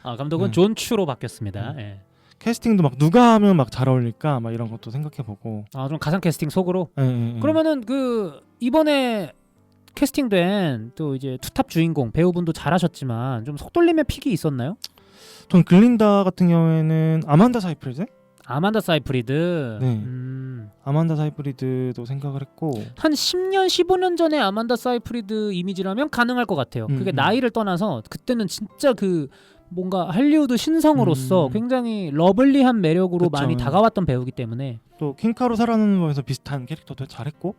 감독은 네. 존 추로 바뀌었습니다. 예. 캐스팅도 막 누가 하면 막 잘 어울릴까 막 이런 것도 생각해보고. 좀 가상 캐스팅 속으로. 예. 그러면은 그 이번에 캐스팅된 또 이제 투탑 주인공 배우분도 잘하셨지만 좀 속돌림의 픽이 있었나요? 전 글린다 같은 경우에는 아만다 사이프리드? 아만다 사이프리드. 네. 아만다 사이프리드도 생각을 했고 한 10년, 15년 전에 아만다 사이프리드 이미지라면 가능할 것 같아요. 그게 나이를 떠나서 그때는 진짜 그 뭔가 할리우드 신성으로서 굉장히 러블리한 매력으로 그쵸. 많이 다가왔던 배우기 때문에 또 킹카로 살아나는 법에서 비슷한 캐릭터도 잘했고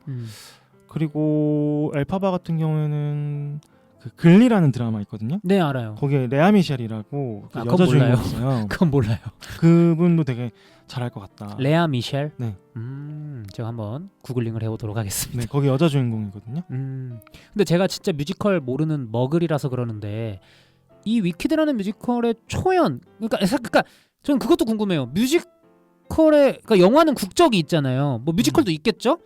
그리고 엘파바 같은 경우에는 그 글리라는 드라마 있거든요. 네, 알아요. 거기에 레아 미셸이라고 그 그건 여자 몰라요. 주인공 있어요. 그건 몰라요. 그분도 되게 잘할 것 같다. 레아 미셸. 네. 제가 한번 구글링을 해보도록 하겠습니다. 네, 거기 여자 주인공이거든요. 근데 제가 진짜 뮤지컬 모르는 머글이라서 그러는데 이 위키드라는 뮤지컬의 초연, 그러니까 저는 그것도 궁금해요. 뮤지컬의 그러니까 영화는 국적이 있잖아요. 뭐 뮤지컬도 있겠죠?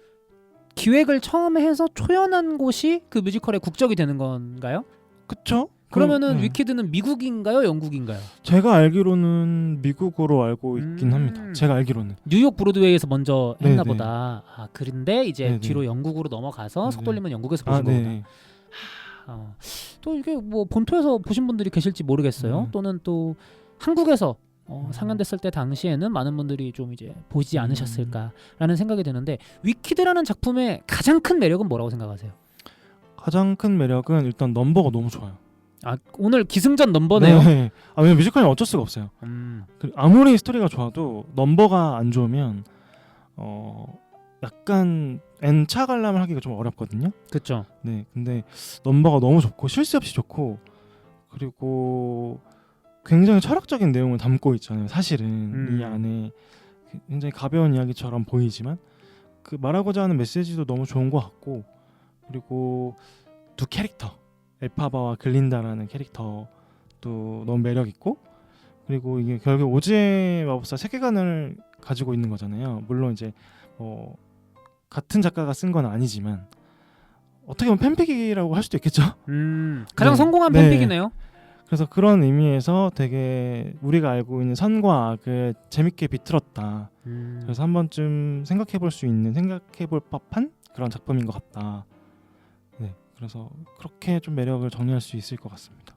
기획을 처음 해서 초연한 곳이 그 뮤지컬의 국적이 되는 건가요? 그쵸? 그러면은 네. 위키드는 미국인가요, 영국인가요? 제가 알기로는 미국으로 알고 있긴 합니다. 제가 알기로는. 뉴욕 브로드웨이에서 먼저 했나 네네. 보다. 그런데 이제 네네. 뒤로 영국으로 넘어가서 네네. 속돌림은 영국에서 보신 거구나. 네. 또 이게 뭐 본토에서 보신 분들이 계실지 모르겠어요. 또는 또 한국에서 상연됐을 때 당시에는 많은 분들이 좀 이제 보지 않으셨을까라는 생각이 드는데 위키드라는 작품의 가장 큰 매력은 뭐라고 생각하세요? 가장 큰 매력은 일단 넘버가 너무 좋아요. 오늘 기승전 넘버네요. 네. 왜냐면 뮤지컬은 어쩔 수가 없어요. 아무리 스토리가 좋아도 넘버가 안 좋으면 약간 N차 관람을 하기가 좀 어렵거든요. 그렇죠. 네, 근데 넘버가 너무 좋고 쉴 새 없이 좋고 그리고 굉장히 철학적인 내용을 담고 있잖아요. 사실은 이 안에 굉장히 가벼운 이야기처럼 보이지만 그 말하고자 하는 메시지도 너무 좋은 것 같고 그리고 두 캐릭터 엘파바와 글린다라는 캐릭터도 너무 매력 있고 그리고 이게 결국 오즈의 마법사 세계관을 가지고 있는 거잖아요. 물론 이제 같은 작가가 쓴 건 아니지만 어떻게 보면 팬픽이라고 할 수도 있겠죠. 가장 네. 성공한 네. 팬픽이네요. 그래서 그런 의미에서 되게 우리가 알고 있는 선과 악을 재밌게 비틀었다. 그래서 한 번쯤 생각해볼 수 있는, 생각해볼 법한 그런 작품인 것 같다. 네, 그래서 그렇게 좀 매력을 정리할 수 있을 것 같습니다.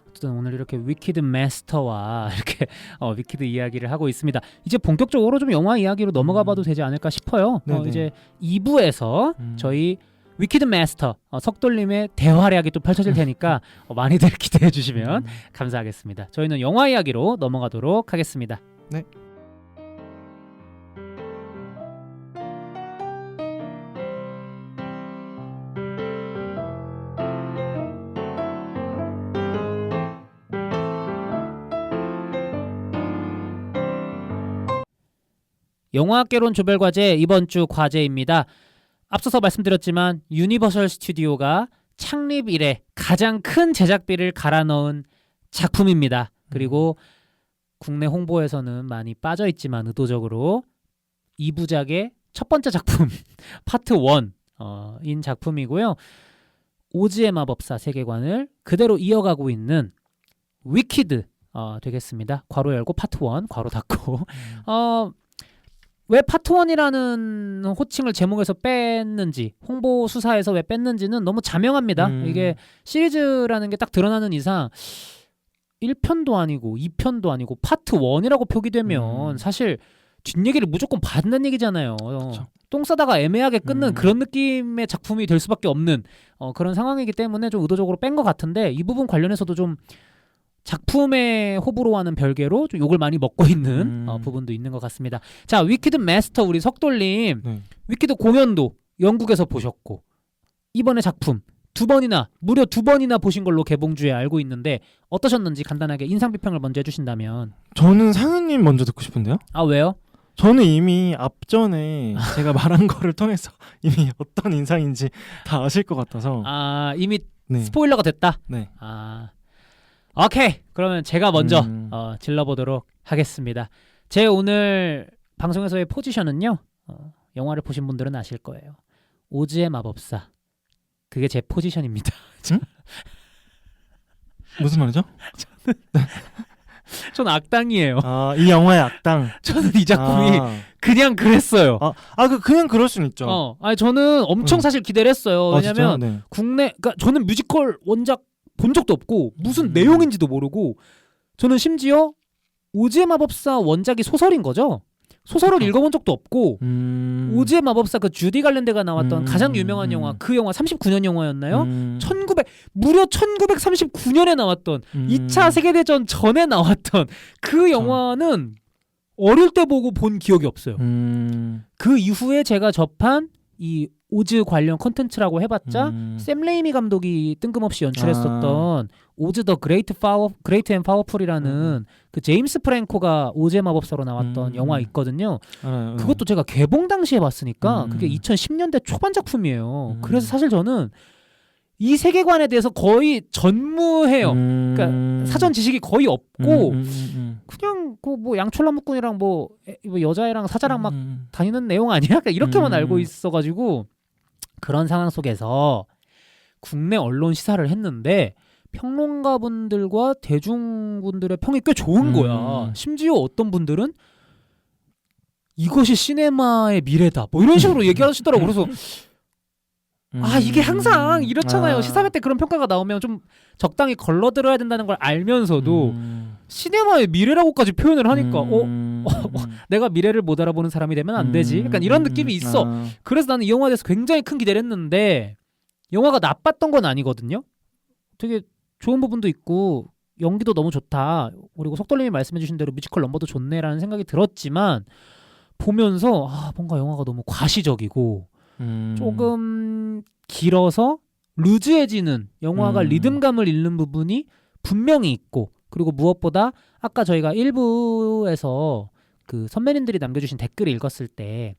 어쨌든 오늘 이렇게 위키드 마스터와 이렇게 위키드 이야기를 하고 있습니다. 이제 본격적으로 좀 영화 이야기로 넘어가봐도 되지 않을까 싶어요. 이제 2부에서 저희 위키드 마스터 석돌님의 대활약이 또 펼쳐질 테니까 많이들 기대해 주시면 감사하겠습니다. 저희는 영화 이야기로 넘어가도록 하겠습니다. 네. 영화학개론 조별과제 이번 주 과제입니다. 앞서서 말씀드렸지만 유니버설 스튜디오가 창립 이래 가장 큰 제작비를 갈아 넣은 작품입니다. 그리고 국내 홍보에서는 많이 빠져있지만 의도적으로 2부작의 첫 번째 작품 파트 1인 작품이고요. 오즈의 마법사 세계관을 그대로 이어가고 있는 위키드 되겠습니다. 괄호 열고 파트 1 괄호 닫고 왜 파트 1이라는 호칭을 제목에서 뺐는지, 홍보 수사에서 왜 뺐는지는 너무 자명합니다. 이게 시리즈라는 게 딱 드러나는 이상 1편도 아니고 2편도 아니고 파트 1이라고 표기되면 사실 뒷얘기를 무조건 받는 얘기잖아요. 똥 싸다가 애매하게 끊는 그런 느낌의 작품이 될 수밖에 없는 그런 상황이기 때문에 좀 의도적으로 뺀 것 같은데, 이 부분 관련해서도 좀 작품의 호불호와는 별개로 좀 욕을 많이 먹고 있는 부분도 있는 것 같습니다. 자, 위키드 마스터 우리 석돌님, 위키드 공연도 영국에서 보셨고 이번에 작품 무려 두 번이나 보신 걸로 개봉주에 알고 있는데 어떠셨는지 간단하게 인상 비평을 먼저 해주신다면. 저는 상현님 먼저 듣고 싶은데요. 아, 왜요? 저는 이미 앞전에 제가 말한 거를 통해서 이미 어떤 인상인지 다 아실 것 같아서. 이미 스포일러가 됐다? 네. 오케이, 그러면 제가 먼저 질러보도록 하겠습니다. 제 오늘 방송에서의 포지션은요, 영화를 보신 분들은 아실 거예요. 오즈의 마법사, 그게 제 포지션입니다. 무슨 말이죠? 저는 악당이에요. 이 영화의 악당. 저는 이 작품이 그냥 그랬어요. 그냥 그럴 수는 있죠. 저는 엄청 사실 기대를 했어요. 왜냐면 네. 그러니까 저는 뮤지컬 원작 본 적도 없고 무슨 내용인지도 모르고, 저는 심지어 오즈의 마법사 원작이 소설인 거죠. 소설을 읽어본 적도 없고 오즈의 마법사 그 주디 갈랜드가 나왔던 가장 유명한 영화, 그 영화 39년 영화였나요? 무려 1939년에 나왔던 2차 세계대전 전에 나왔던 그 영화는 어릴 때 보고 본 기억이 없어요. 그 이후에 제가 접한 이 오즈 관련 컨텐츠라고 해봤자 샘 레이미 감독이 뜬금없이 연출했었던 오즈 더 그레이트 앤 파워풀이라는 그 제임스 프랭코가 오즈의 마법사로 나왔던 영화 있거든요. 그것도 제가 개봉 당시에 봤으니까 그게 2010년대 초반 작품이에요. 그래서 사실 저는 이 세계관에 대해서 거의 전무해요. 그러니까 사전 지식이 거의 없고 그냥 그 뭐 양철나무꾼이랑 뭐 여자애랑 사자랑 막 다니는 내용 아니야? 그러니까 이렇게만 알고 있어가지고, 그런 상황 속에서 국내 언론 시사를 했는데 평론가분들과 대중분들의 평이 꽤 좋은 거야. 심지어 어떤 분들은 이것이 시네마의 미래다 뭐 이런 식으로 얘기하시더라고. 그래서 이게 항상 이렇잖아요. 시사회 때 그런 평가가 나오면 좀 적당히 걸러들어야 된다는 걸 알면서도 시네마의 미래라고까지 표현을 하니까 내가 미래를 못 알아보는 사람이 되면 안 되지. 약간 이런 느낌이 있어. 그래서 나는 이 영화에 대해서 굉장히 큰 기대를 했는데, 영화가 나빴던 건 아니거든요. 되게 좋은 부분도 있고 연기도 너무 좋다. 그리고 석돌님이 말씀해주신 대로 뮤지컬 넘버도 좋네라는 생각이 들었지만, 보면서 뭔가 영화가 너무 과시적이고 조금 길어서 루즈해지는, 영화가 리듬감을 잃는 부분이 분명히 있고, 그리고 무엇보다 아까 저희가 1부에서 그 선배님들이 남겨주신 댓글을 읽었을 때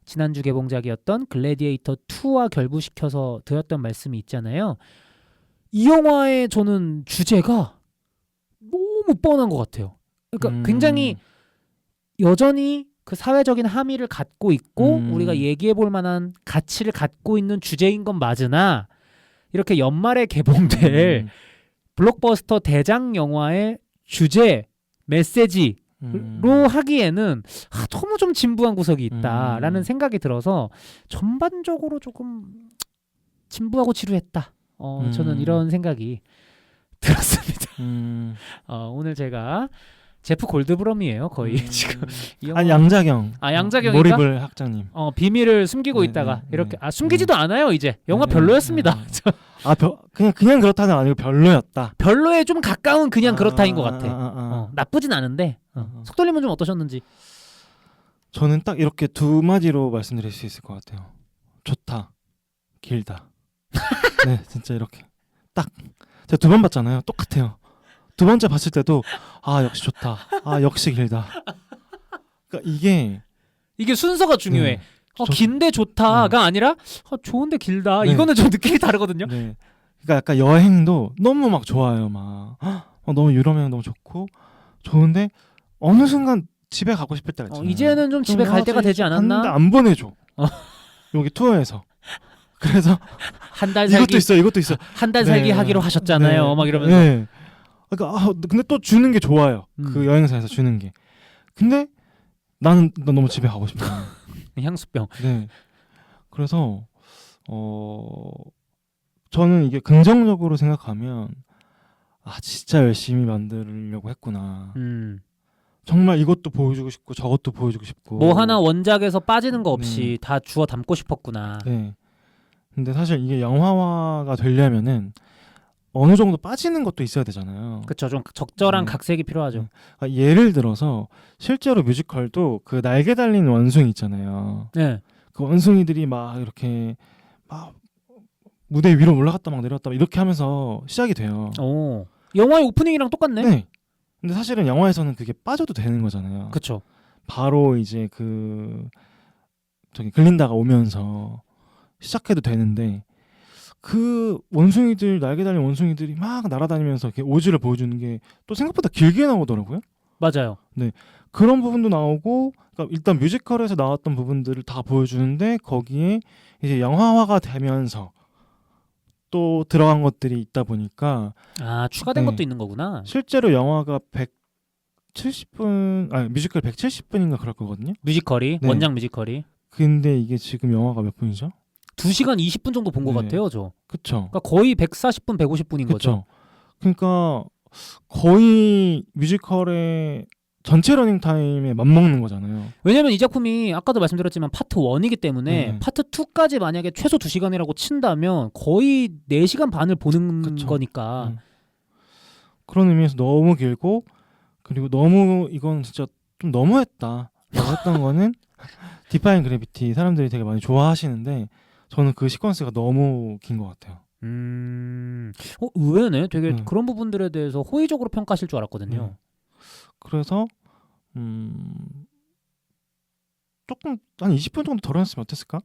지난주 개봉작이었던 글래디에이터 2와 결부시켜서 드렸던 말씀이 있잖아요. 이 영화의 저는 주제가 너무 뻔한 것 같아요. 그러니까 굉장히 여전히 그 사회적인 함의를 갖고 있고 우리가 얘기해볼 만한 가치를 갖고 있는 주제인 건 맞으나, 이렇게 연말에 개봉될 블록버스터 대장 영화의 주제 메시지로 하기에는 너무 좀 진부한 구석이 있다라는 생각이 들어서 전반적으로 조금 진부하고 지루했다. 저는 이런 생각이 들었습니다. 오늘 제가 제프 골드브럼이에요 거의 지금. 이 영화... 아니 양자경. 양자경인가? 모리블 학장님. 비밀을 숨기고 네, 있다가 네, 이렇게 네. 숨기지도 않아요 이제. 영화 별로였습니다. 그냥 그렇다는 아니고 별로였다. 별로에 좀 가까운 그냥 그렇다인 것 같아. 나쁘진 않은데. 속돌림은 좀 어떠셨는지? 저는 딱 이렇게 두 마디로 말씀드릴 수 있을 것 같아요. 좋다. 길다. 네, 진짜 이렇게 딱 제가 두 번 봤잖아요. 똑같아요. 두 번째 봤을 때도 역시 좋다. 역시 길다. 그러니까 이게 순서가 중요해. 네, 긴데 좋다가 아니라 좋은데 길다. 네. 이거는 좀 느낌이 다르거든요. 네. 그러니까 약간 여행도 너무 막 좋아요. 막 너무 유럽 여행 너무 좋고 좋은데 어느 순간 집에 가고 싶을 때가 있잖아요. 이제는 좀 집에 갈 때가 되지 않았나? 근데 안 보내줘. 여기 투어에서. 그래서 한 달 살기 이것도 있어. 한 달 살기 네. 하기로 하셨잖아요. 네. 막 이러면서. 네. 그러니까 근데 또 주는 게 좋아요. 그 여행사에서 주는 게. 근데 난 너무 집에 가고 싶다. 향수병. 네. 그래서 저는 이게 긍정적으로 생각하면 진짜 열심히 만들려고 했구나. 정말 이것도 보여주고 싶고 저것도 보여주고 싶고 뭐 하나 원작에서 빠지는 거 없이 다 주워 담고 싶었구나. 네. 근데 사실 이게 영화화가 되려면은 어느 정도 빠지는 것도 있어야 되잖아요. 그렇죠. 좀 적절한 각색이 필요하죠. 예를 들어서 실제로 뮤지컬도 그 날개 달린 원숭이 있잖아요. 네. 그 원숭이들이 막 이렇게 막 무대 위로 올라갔다 막 내려갔다 막 이렇게 하면서 시작이 돼요. 영화의 오프닝이랑 똑같네. 네. 근데 사실은 영화에서는 그게 빠져도 되는 거잖아요. 그렇죠. 바로 이제 글린다가 오면서 시작해도 되는데 그 원숭이들 날개 달린 원숭이들이 막 날아다니면서 이렇게 오즈를 보여주는 게 또 생각보다 길게 나오더라고요. 맞아요. 네. 그런 부분도 나오고 그러니까 일단 뮤지컬에서 나왔던 부분들을 다 보여주는데 거기에 이제 영화화가 되면서 또 들어간 것들이 있다 보니까 추가된 것도 있는 거구나. 실제로 영화가 170분 뮤지컬 170분인가 그럴 거거든요. 뮤지컬이 네. 원작 뮤지컬이. 근데 이게 지금 영화가 몇 분이죠? 2시간 20분 정도 본 것 같아요, 저. 그쵸. 그러니까 거의 140분, 150분인 거죠. 그러니까 거의 뮤지컬의 전체 러닝 타임에 맞먹는 거잖아요. 왜냐면 이 작품이 아까도 말씀드렸지만 파트 1이기 때문에 파트 2까지 만약에 최소 2시간이라고 친다면 거의 4시간 반을 보는 거니까. 그런 의미에서 너무 길고 그리고 너무 이건 진짜 좀 너무했다. 했던 거는 디파인 그래비티 사람들이 되게 많이 좋아하시는데 저는 그 시퀀스가 너무 긴 것 같아요. 의외네. 되게 그런 부분들에 대해서 호의적으로 평가하실 줄 알았거든요. 그래서 조금 한 20분 정도 덜 했으면 어땠을까?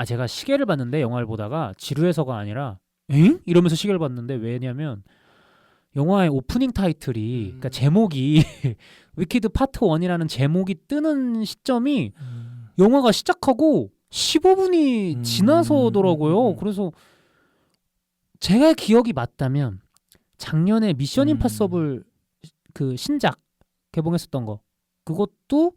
제가 시계를 봤는데 영화를 보다가 지루해서가 아니라 엥? 이러면서 시계를 봤는데 왜냐면 영화의 오프닝 타이틀이 그러니까 제목이 위키드 파트 1이라는 제목이 뜨는 시점이 영화가 시작하고 15분이 지나서더라고요. 그래서 제가 기억이 맞다면 작년에 미션 임파서블 그 신작 개봉했었던 거 그것도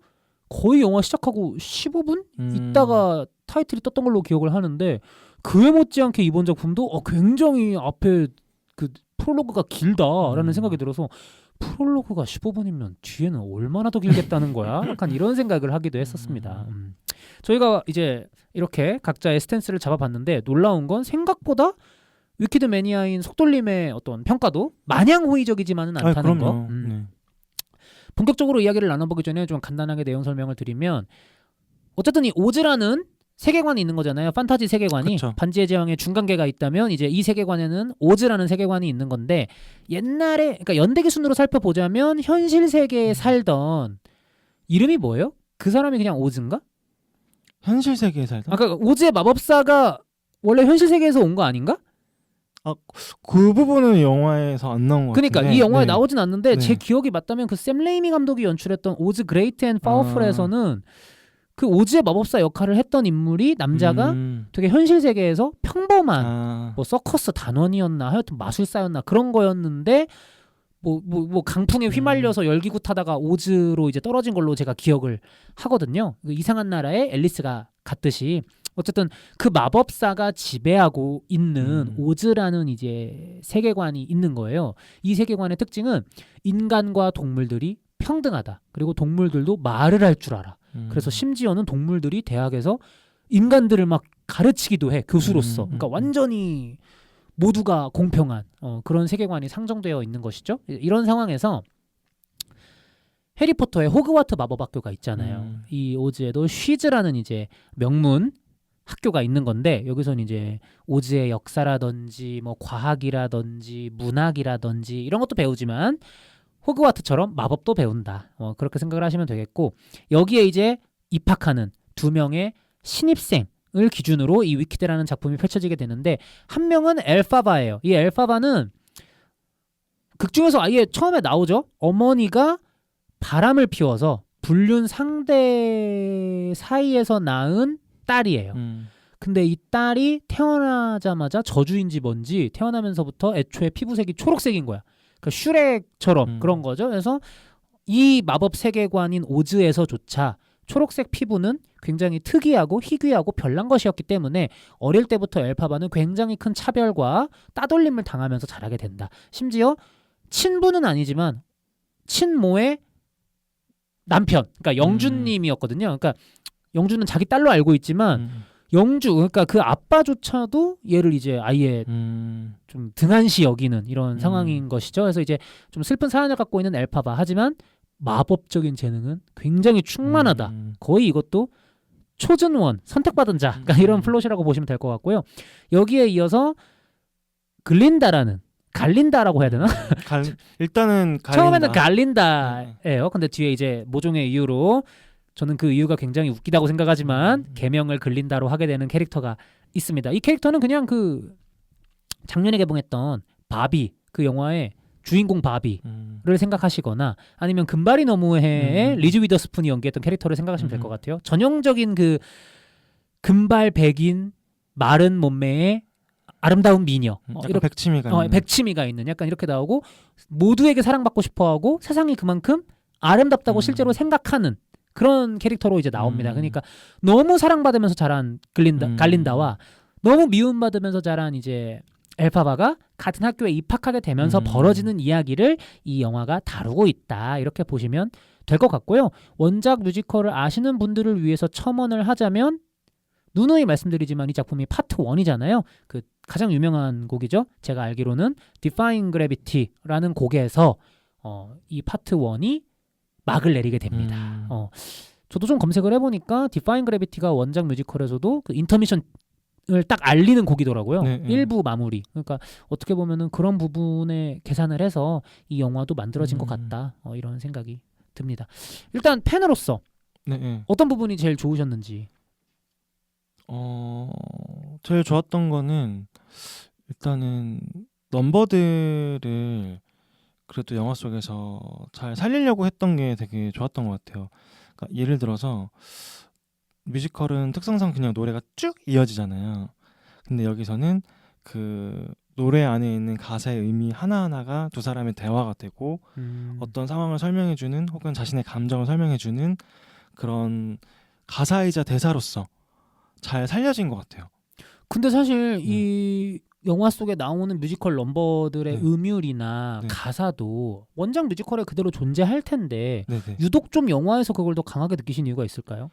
거의 영화 시작하고 15분 있다가 타이틀이 떴던 걸로 기억을 하는데 그에 못지않게 이번 작품도 굉장히 앞에 그 프롤로그가 길다라는 생각이 들어서 프롤로그가 15분이면 뒤에는 얼마나 더 길겠다는 거야? 약간 이런 생각을 하기도 했었습니다. 저희가 이제 이렇게 각자의 스탠스를 잡아봤는데 놀라운 건 생각보다 위키드 매니아인 속돌림의 어떤 평가도 마냥 호의적이지만은 않다는 거. 네. 본격적으로 이야기를 나눠보기 전에 좀 간단하게 내용 설명을 드리면 어쨌든 이 오즈라는 세계관이 있는 거잖아요. 판타지 세계관이. 그쵸. 반지의 제왕의 중간계가 있다면 이제 이 세계관에는 오즈라는 세계관이 있는 건데 옛날에 그러니까 연대 기준으로 살펴보자면 현실 세계에 살던 이름이 뭐예요? 그 사람이 그냥 오즈인가? 현실 세계에 살다? 그러니까 오즈의 마법사가 원래 현실 세계에서 온 거 아닌가? 그 부분은 영화에서 안 나온 것 그러니까 같은데 이 영화에 나오진 않는데 네. 제 기억이 맞다면 그 샘 레이미 감독이 연출했던 오즈 그레이트 앤 파워풀에서는 그 오즈의 마법사 역할을 했던 인물이 남자가 되게 현실 세계에서 평범한 뭐 서커스 단원이었나 하여튼 마술사였나 그런 거였는데 뭐 강풍에 휘말려서 열기구 타다가 오즈로 이제 떨어진 걸로 제가 기억을 하거든요. 그 이상한 나라에 앨리스가 갔듯이 어쨌든 그 마법사가 지배하고 있는 오즈라는 이제 세계관이 있는 거예요. 이 세계관의 특징은 인간과 동물들이 평등하다. 그리고 동물들도 말을 할 줄 알아. 그래서 심지어는 동물들이 대학에서 인간들을 막 가르치기도 해. 교수로서. 그러니까 완전히 모두가 공평한 그런 세계관이 상정되어 있는 것이죠. 이런 상황에서 해리포터의 호그와트 마법학교가 있잖아요. 이 오즈에도 쉬즈라는 이제 명문 학교가 있는 건데 여기서는 이제 오즈의 역사라든지 뭐 과학이라든지 문학이라든지 이런 것도 배우지만 호그와트처럼 마법도 배운다. 그렇게 생각을 하시면 되겠고 여기에 이제 입학하는 2명의 신입생을 기준으로 이 위키드라는 작품이 펼쳐지게 되는데 한 명은 엘파바예요. 이 엘파바는 극 중에서 아예 처음에 나오죠. 어머니가 바람을 피워서 불륜 상대 사이에서 낳은 딸이에요. 근데 이 딸이 태어나자마자 저주인지 뭔지 태어나면서부터 애초에 피부색이 초록색인 거야. 그러니까 슈렉처럼 그런 거죠. 그래서 이 마법 세계관인 오즈에서조차 초록색 피부는 굉장히 특이하고 희귀하고 별난 것이었기 때문에 어릴 때부터 엘파바는 굉장히 큰 차별과 따돌림을 당하면서 자라게 된다. 심지어 친부는 아니지만 친모의 남편, 그러니까 영주님이었거든요. 그러니까 영주는 자기 딸로 알고 있지만 영주, 그러니까 그 아빠조차도 얘를 이제 아예 좀 등한시 여기는 이런 상황인 것이죠. 그래서 이제 좀 슬픈 사연을 갖고 있는 엘파바. 하지만 마법적인 재능은 굉장히 충만하다. 거의 이것도 초즌원, 선택받은 자, 그러니까 이런 플롯이라고 보시면 될 것 같고요. 여기에 이어서 갈린다라고 해야 되나? 일단은 갈린다. 처음에는 갈린다예요. 근데 뒤에 이제 모종의 이유로 저는 그 이유가 굉장히 웃기다고 생각하지만 개명을 글린다로 하게 되는 캐릭터가 있습니다. 이 캐릭터는 그냥 그 작년에 개봉했던 바비, 그 영화의 주인공 바비를 생각하시거나 아니면 금발이 너무해의 리즈 위더스푼이 연기했던 캐릭터를 생각하시면 될 것 같아요. 전형적인 그 금발 백인 마른 몸매의 아름다운 미녀, 약간 백치미가 있는 약간 이렇게 나오고 모두에게 사랑받고 싶어하고 세상이 그만큼 아름답다고 실제로 생각하는 그런 캐릭터로 이제 나옵니다. 그러니까 너무 사랑받으면서 자란 갈린다와 너무 미움받으면서 자란 이제 엘파바가 같은 학교에 입학하게 되면서 벌어지는 이야기를 이 영화가 다루고 있다. 이렇게 보시면 될 것 같고요. 원작 뮤지컬을 아시는 분들을 위해서 첨언을 하자면 누누이 말씀드리지만 이 작품이 파트 1이잖아요. 그 가장 유명한 곡이죠. 제가 알기로는 Defying Gravity라는 곡에서 이 파트 1이 막을 내리게 됩니다. 저도 좀 검색을 해보니까 Defying Gravity가 원작 뮤지컬에서도 그 인터미션을 딱 알리는 곡이더라고요. 네, 1부 마무리. 그러니까 어떻게 보면은 그런 부분에 계산을 해서 이 영화도 만들어진 것 같다. 이런 생각이 듭니다. 일단 팬으로서 어떤 부분이 제일 좋으셨는지. 제일 좋았던 거는 일단은 넘버들을 그래도 영화 속에서 잘 살리려고 했던 게 되게 좋았던 것 같아요. 그러니까 예를 들어서 뮤지컬은 특성상 그냥 노래가 쭉 이어지잖아요. 근데 여기서는 그 노래 안에 있는 가사의 의미 하나하나가 두 사람의 대화가 되고 어떤 상황을 설명해주는 혹은 자신의 감정을 설명해주는 그런 가사이자 대사로서 잘 살려진 것 같아요. 근데 사실 이 영화 속에 나오는 뮤지컬 넘버들의 음율이나 가사도 원작 뮤지컬에 그대로 존재할 텐데 유독 좀 영화에서 그걸 더 강하게 느끼신 이유가 있을까요?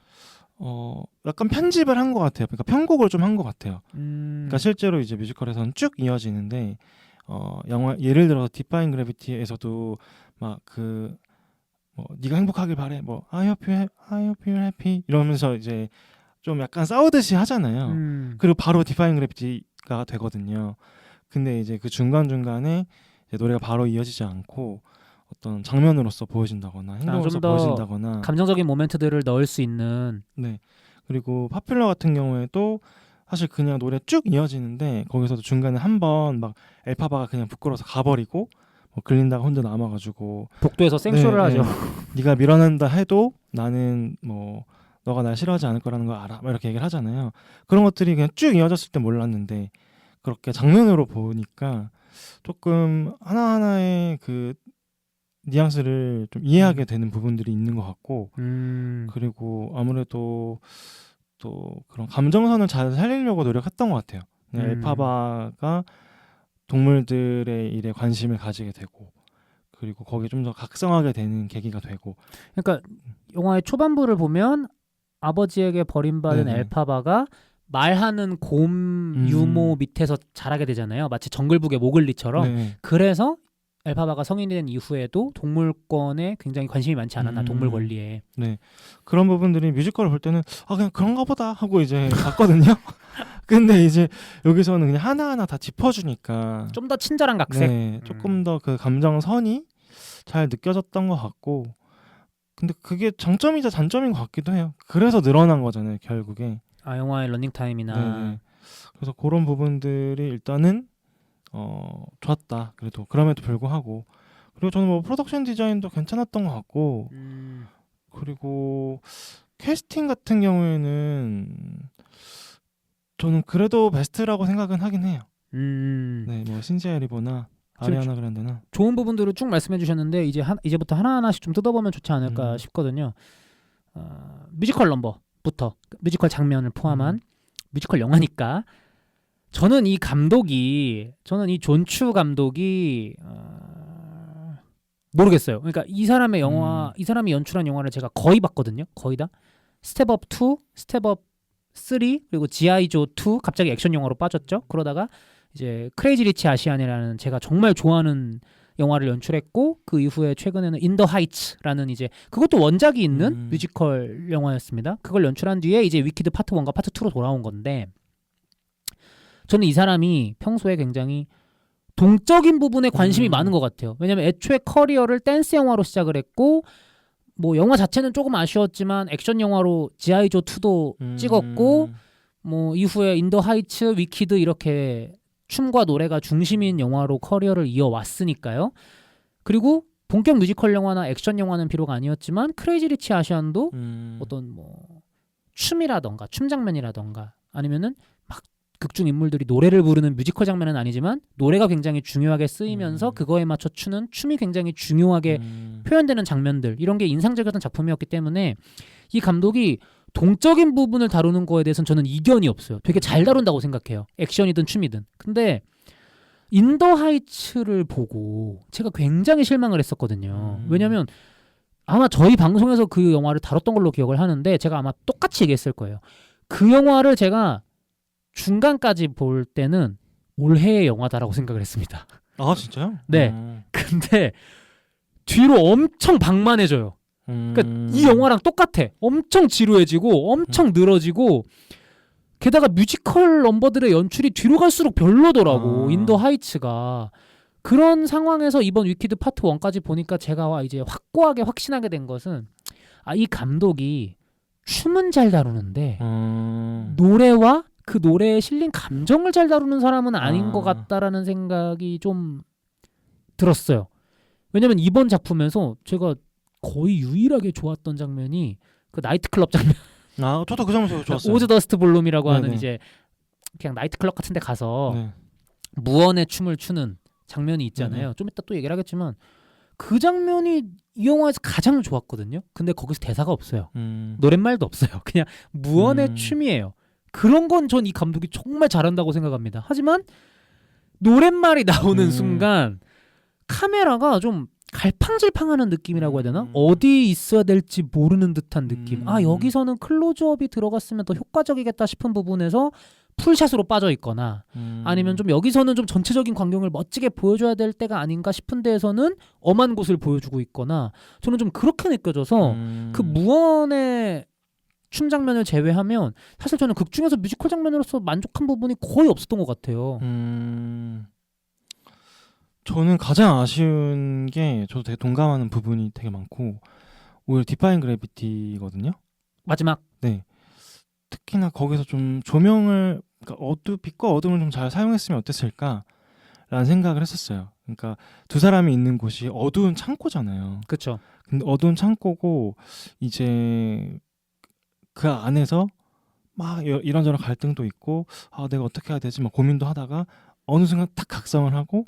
약간 편집을 한 것 같아요. 그러니까 편곡을 좀 한 것 같아요. 그러니까 실제로 이제 뮤지컬에서는 쭉 이어지는데 영화 예를 들어서 디파인 그래비티에서도 막 그 뭐 네가 행복하길 바래, 뭐 I hope you're happy 이러면서 이제 좀 약간 싸우듯이 하잖아요. 그리고 바로 디파인 그래비티가 되거든요. 근데 이제 그 중간중간에 이제 노래가 바로 이어지지 않고 어떤 장면으로서 보여진다거나 행동으로서 보여진다거나 감정적인 모멘트들을 넣을 수 있는. 그리고 파퓰러 같은 경우에도 사실 그냥 노래 쭉 이어지는데 거기서도 중간에 한번 막 엘파바가 그냥 부끄러워서 가버리고 뭐 글린다가 혼자 남아가지고 복도에서 생쇼를 하죠. 네가 밀어낸다 해도 나는 뭐 너가 날 싫어하지 않을 거라는 걸 알아 막 이렇게 얘기를 하잖아요. 그런 것들이 그냥 쭉 이어졌을 때 몰랐는데 그렇게 장면으로 보니까 조금 하나하나의 그 뉘앙스를 좀 이해하게 되는 부분들이 있는 것 같고 그리고 아무래도 또 그런 감정선을 잘 살리려고 노력했던 것 같아요. 그냥 엘파바가 동물들의 일에 관심을 가지게 되고 그리고 거기에 좀 더 각성하게 되는 계기가 되고 그러니까 영화의 초반부를 보면 아버지에게 버림받은 네네. 엘파바가 말하는 곰 유모 밑에서 자라게 되잖아요. 마치 정글북의 모글리처럼. 네. 그래서 엘파바가 성인이 된 이후에도 동물권에 굉장히 관심이 많지 않았나, 동물 권리에. 네. 그런 부분들이 뮤지컬을 볼 때는 아 그냥 그런가 보다 하고 이제 봤거든요. 근데 이제 여기서는 그냥 하나하나 다 짚어주니까 좀 더 친절한 각색. 네, 조금 더 그 감정선이 잘 느껴졌던 것 같고 근데 그게 장점이자 단점인 것 같기도 해요. 그래서 늘어난 거잖아요, 결국에. 아, 영화의 러닝타임이나. 네네. 그래서 그런 부분들이 일단은 좋았다. 그래도 그럼에도 불구하고 그리고 저는 뭐 프로덕션 디자인도 괜찮았던 것 같고 그리고 캐스팅 같은 경우에는 저는 그래도 베스트라고 생각은 하긴 해요. 네, 뭐 신지아 리버나 아리아나 그란데나 좋은 부분들을 쭉 말씀해 주셨는데 이제부터 하나하나씩 좀 뜯어보면 좋지 않을까 싶거든요. 뮤지컬 넘버부터 뮤지컬 장면을 포함한 뮤지컬 영화니까 저는 이 존추 감독이 모르겠어요. 그러니까 이 사람의 영화, 이 사람이 연출한 영화를 제가 거의 봤거든요. 거의 다. 스텝업 2, 스텝업 3, 그리고 지아이 조 2 갑자기 액션 영화로 빠졌죠. 그러다가 이제 크레이지 리치 아시안이라는 제가 정말 좋아하는 영화를 연출했고 그 이후에 최근에는 인 더 하이츠라는 이제 그것도 원작이 있는 뮤지컬 영화였습니다. 그걸 연출한 뒤에 이제 위키드 파트 1과 파트 2로 돌아온 건데 저는 이 사람이 평소에 굉장히 동적인 부분에 관심이 많은 것 같아요. 왜냐면 애초에 커리어를 댄스 영화로 시작을 했고 뭐 영화 자체는 조금 아쉬웠지만 액션 영화로 지아이 조 2도 찍었고 뭐 이후에 인 더 하이츠, 위키드 이렇게 춤과 노래가 중심인 영화로 커리어를 이어왔으니까요. 그리고 본격 뮤지컬 영화나 액션 영화는 비록 아니었지만 크레이지 리치 아시안도 어떤 뭐 춤이라던가 춤 장면이라던가 아니면은 막 극중 인물들이 노래를 부르는 뮤지컬 장면은 아니지만 노래가 굉장히 중요하게 쓰이면서 그거에 맞춰 추는 춤이 굉장히 중요하게 표현되는 장면들 이런 게 인상적이었던 작품이었기 때문에 이 감독이 동적인 부분을 다루는 거에 대해서는 저는 이견이 없어요. 되게 잘 다룬다고 생각해요. 액션이든 춤이든. 근데 인 더 하이츠를 보고 제가 굉장히 실망을 했었거든요. 왜냐면 아마 저희 방송에서 그 영화를 다뤘던 걸로 기억을 하는데 제가 아마 똑같이 얘기했을 거예요. 그 영화를 제가 중간까지 볼 때는 올해의 영화다라고 생각을 했습니다. 아 진짜요? 네. 근데 뒤로 엄청 방만해져요. 그러니까 이 영화랑 똑같아. 엄청 지루해지고 엄청 늘어지고 게다가 뮤지컬 넘버들의 연출이 뒤로 갈수록 별로더라고. 인 더 하이츠가. 그런 상황에서 이번 위키드 파트 1까지 보니까 제가 이제 확고하게 확신하게 된 것은 이 감독이 춤은 잘 다루는데 노래와 그 노래에 실린 감정을 잘 다루는 사람은 아닌 것 같다라는 생각이 좀 들었어요. 왜냐면 이번 작품에서 제가 거의 유일하게 좋았던 장면이 그 나이트클럽 장면. 저도 그 장면 좋았어요. 오즈 더스트 볼룸이라고 네네. 하는 이제 그냥 나이트클럽 같은 데 가서 네. 무언의 춤을 추는 장면이 있잖아요. 네네. 좀 이따 또 얘기를 하겠지만 그 장면이 이 영화에서 가장 좋았거든요. 근데 거기서 대사가 없어요. 노랫말도 없어요. 그냥 무언의 춤이에요. 그런 건 전 이 감독이 정말 잘한다고 생각합니다. 하지만 노랫말이 나오는 순간 카메라가 좀 갈팡질팡하는 느낌이라고 해야 되나? 어디 있어야 될지 모르는 듯한 느낌. 여기서는 클로즈업이 들어갔으면 더 효과적이겠다 싶은 부분에서 풀샷으로 빠져 있거나 아니면 좀 여기서는 좀 전체적인 광경을 멋지게 보여줘야 될 때가 아닌가 싶은 데에서는 엄한 곳을 보여주고 있거나 저는 좀 그렇게 느껴져서 그 무언의 춤 장면을 제외하면 사실 저는 극 중에서 뮤지컬 장면으로서 만족한 부분이 거의 없었던 것 같아요. 저는 가장 아쉬운 게 저도 되게 동감하는 부분이 되게 많고 오히려 디파인 그래비티거든요. 마지막. 네. 특히나 거기서 좀 조명을 그러니까 빛과 어둠을 좀 잘 사용했으면 어땠을까라는 생각을 했었어요. 그러니까 두 사람이 있는 곳이 어두운 창고잖아요. 그렇죠. 근데 어두운 창고고 이제 그 안에서 막 이런저런 갈등도 있고 내가 어떻게 해야 되지 막 고민도 하다가 어느 순간 딱 각성을 하고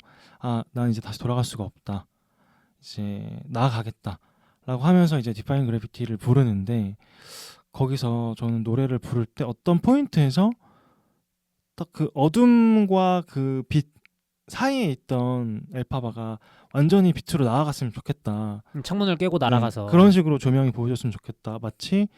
난 이제 다시 돌아갈 수가 없다. 이제 나아가겠다라고 하면서 이제 디파인 그래비티를 부르는데 거기서 저는 노래를 부를 때 어떤 포인트에서 딱 그 어둠과 그 빛 사이에 있던 엘파바가 완전히 빛으로 나아갔으면 좋겠다. 창문을 깨고 날아가서 네, 그런 식으로 조명이 보여줬으면 좋겠다. 마치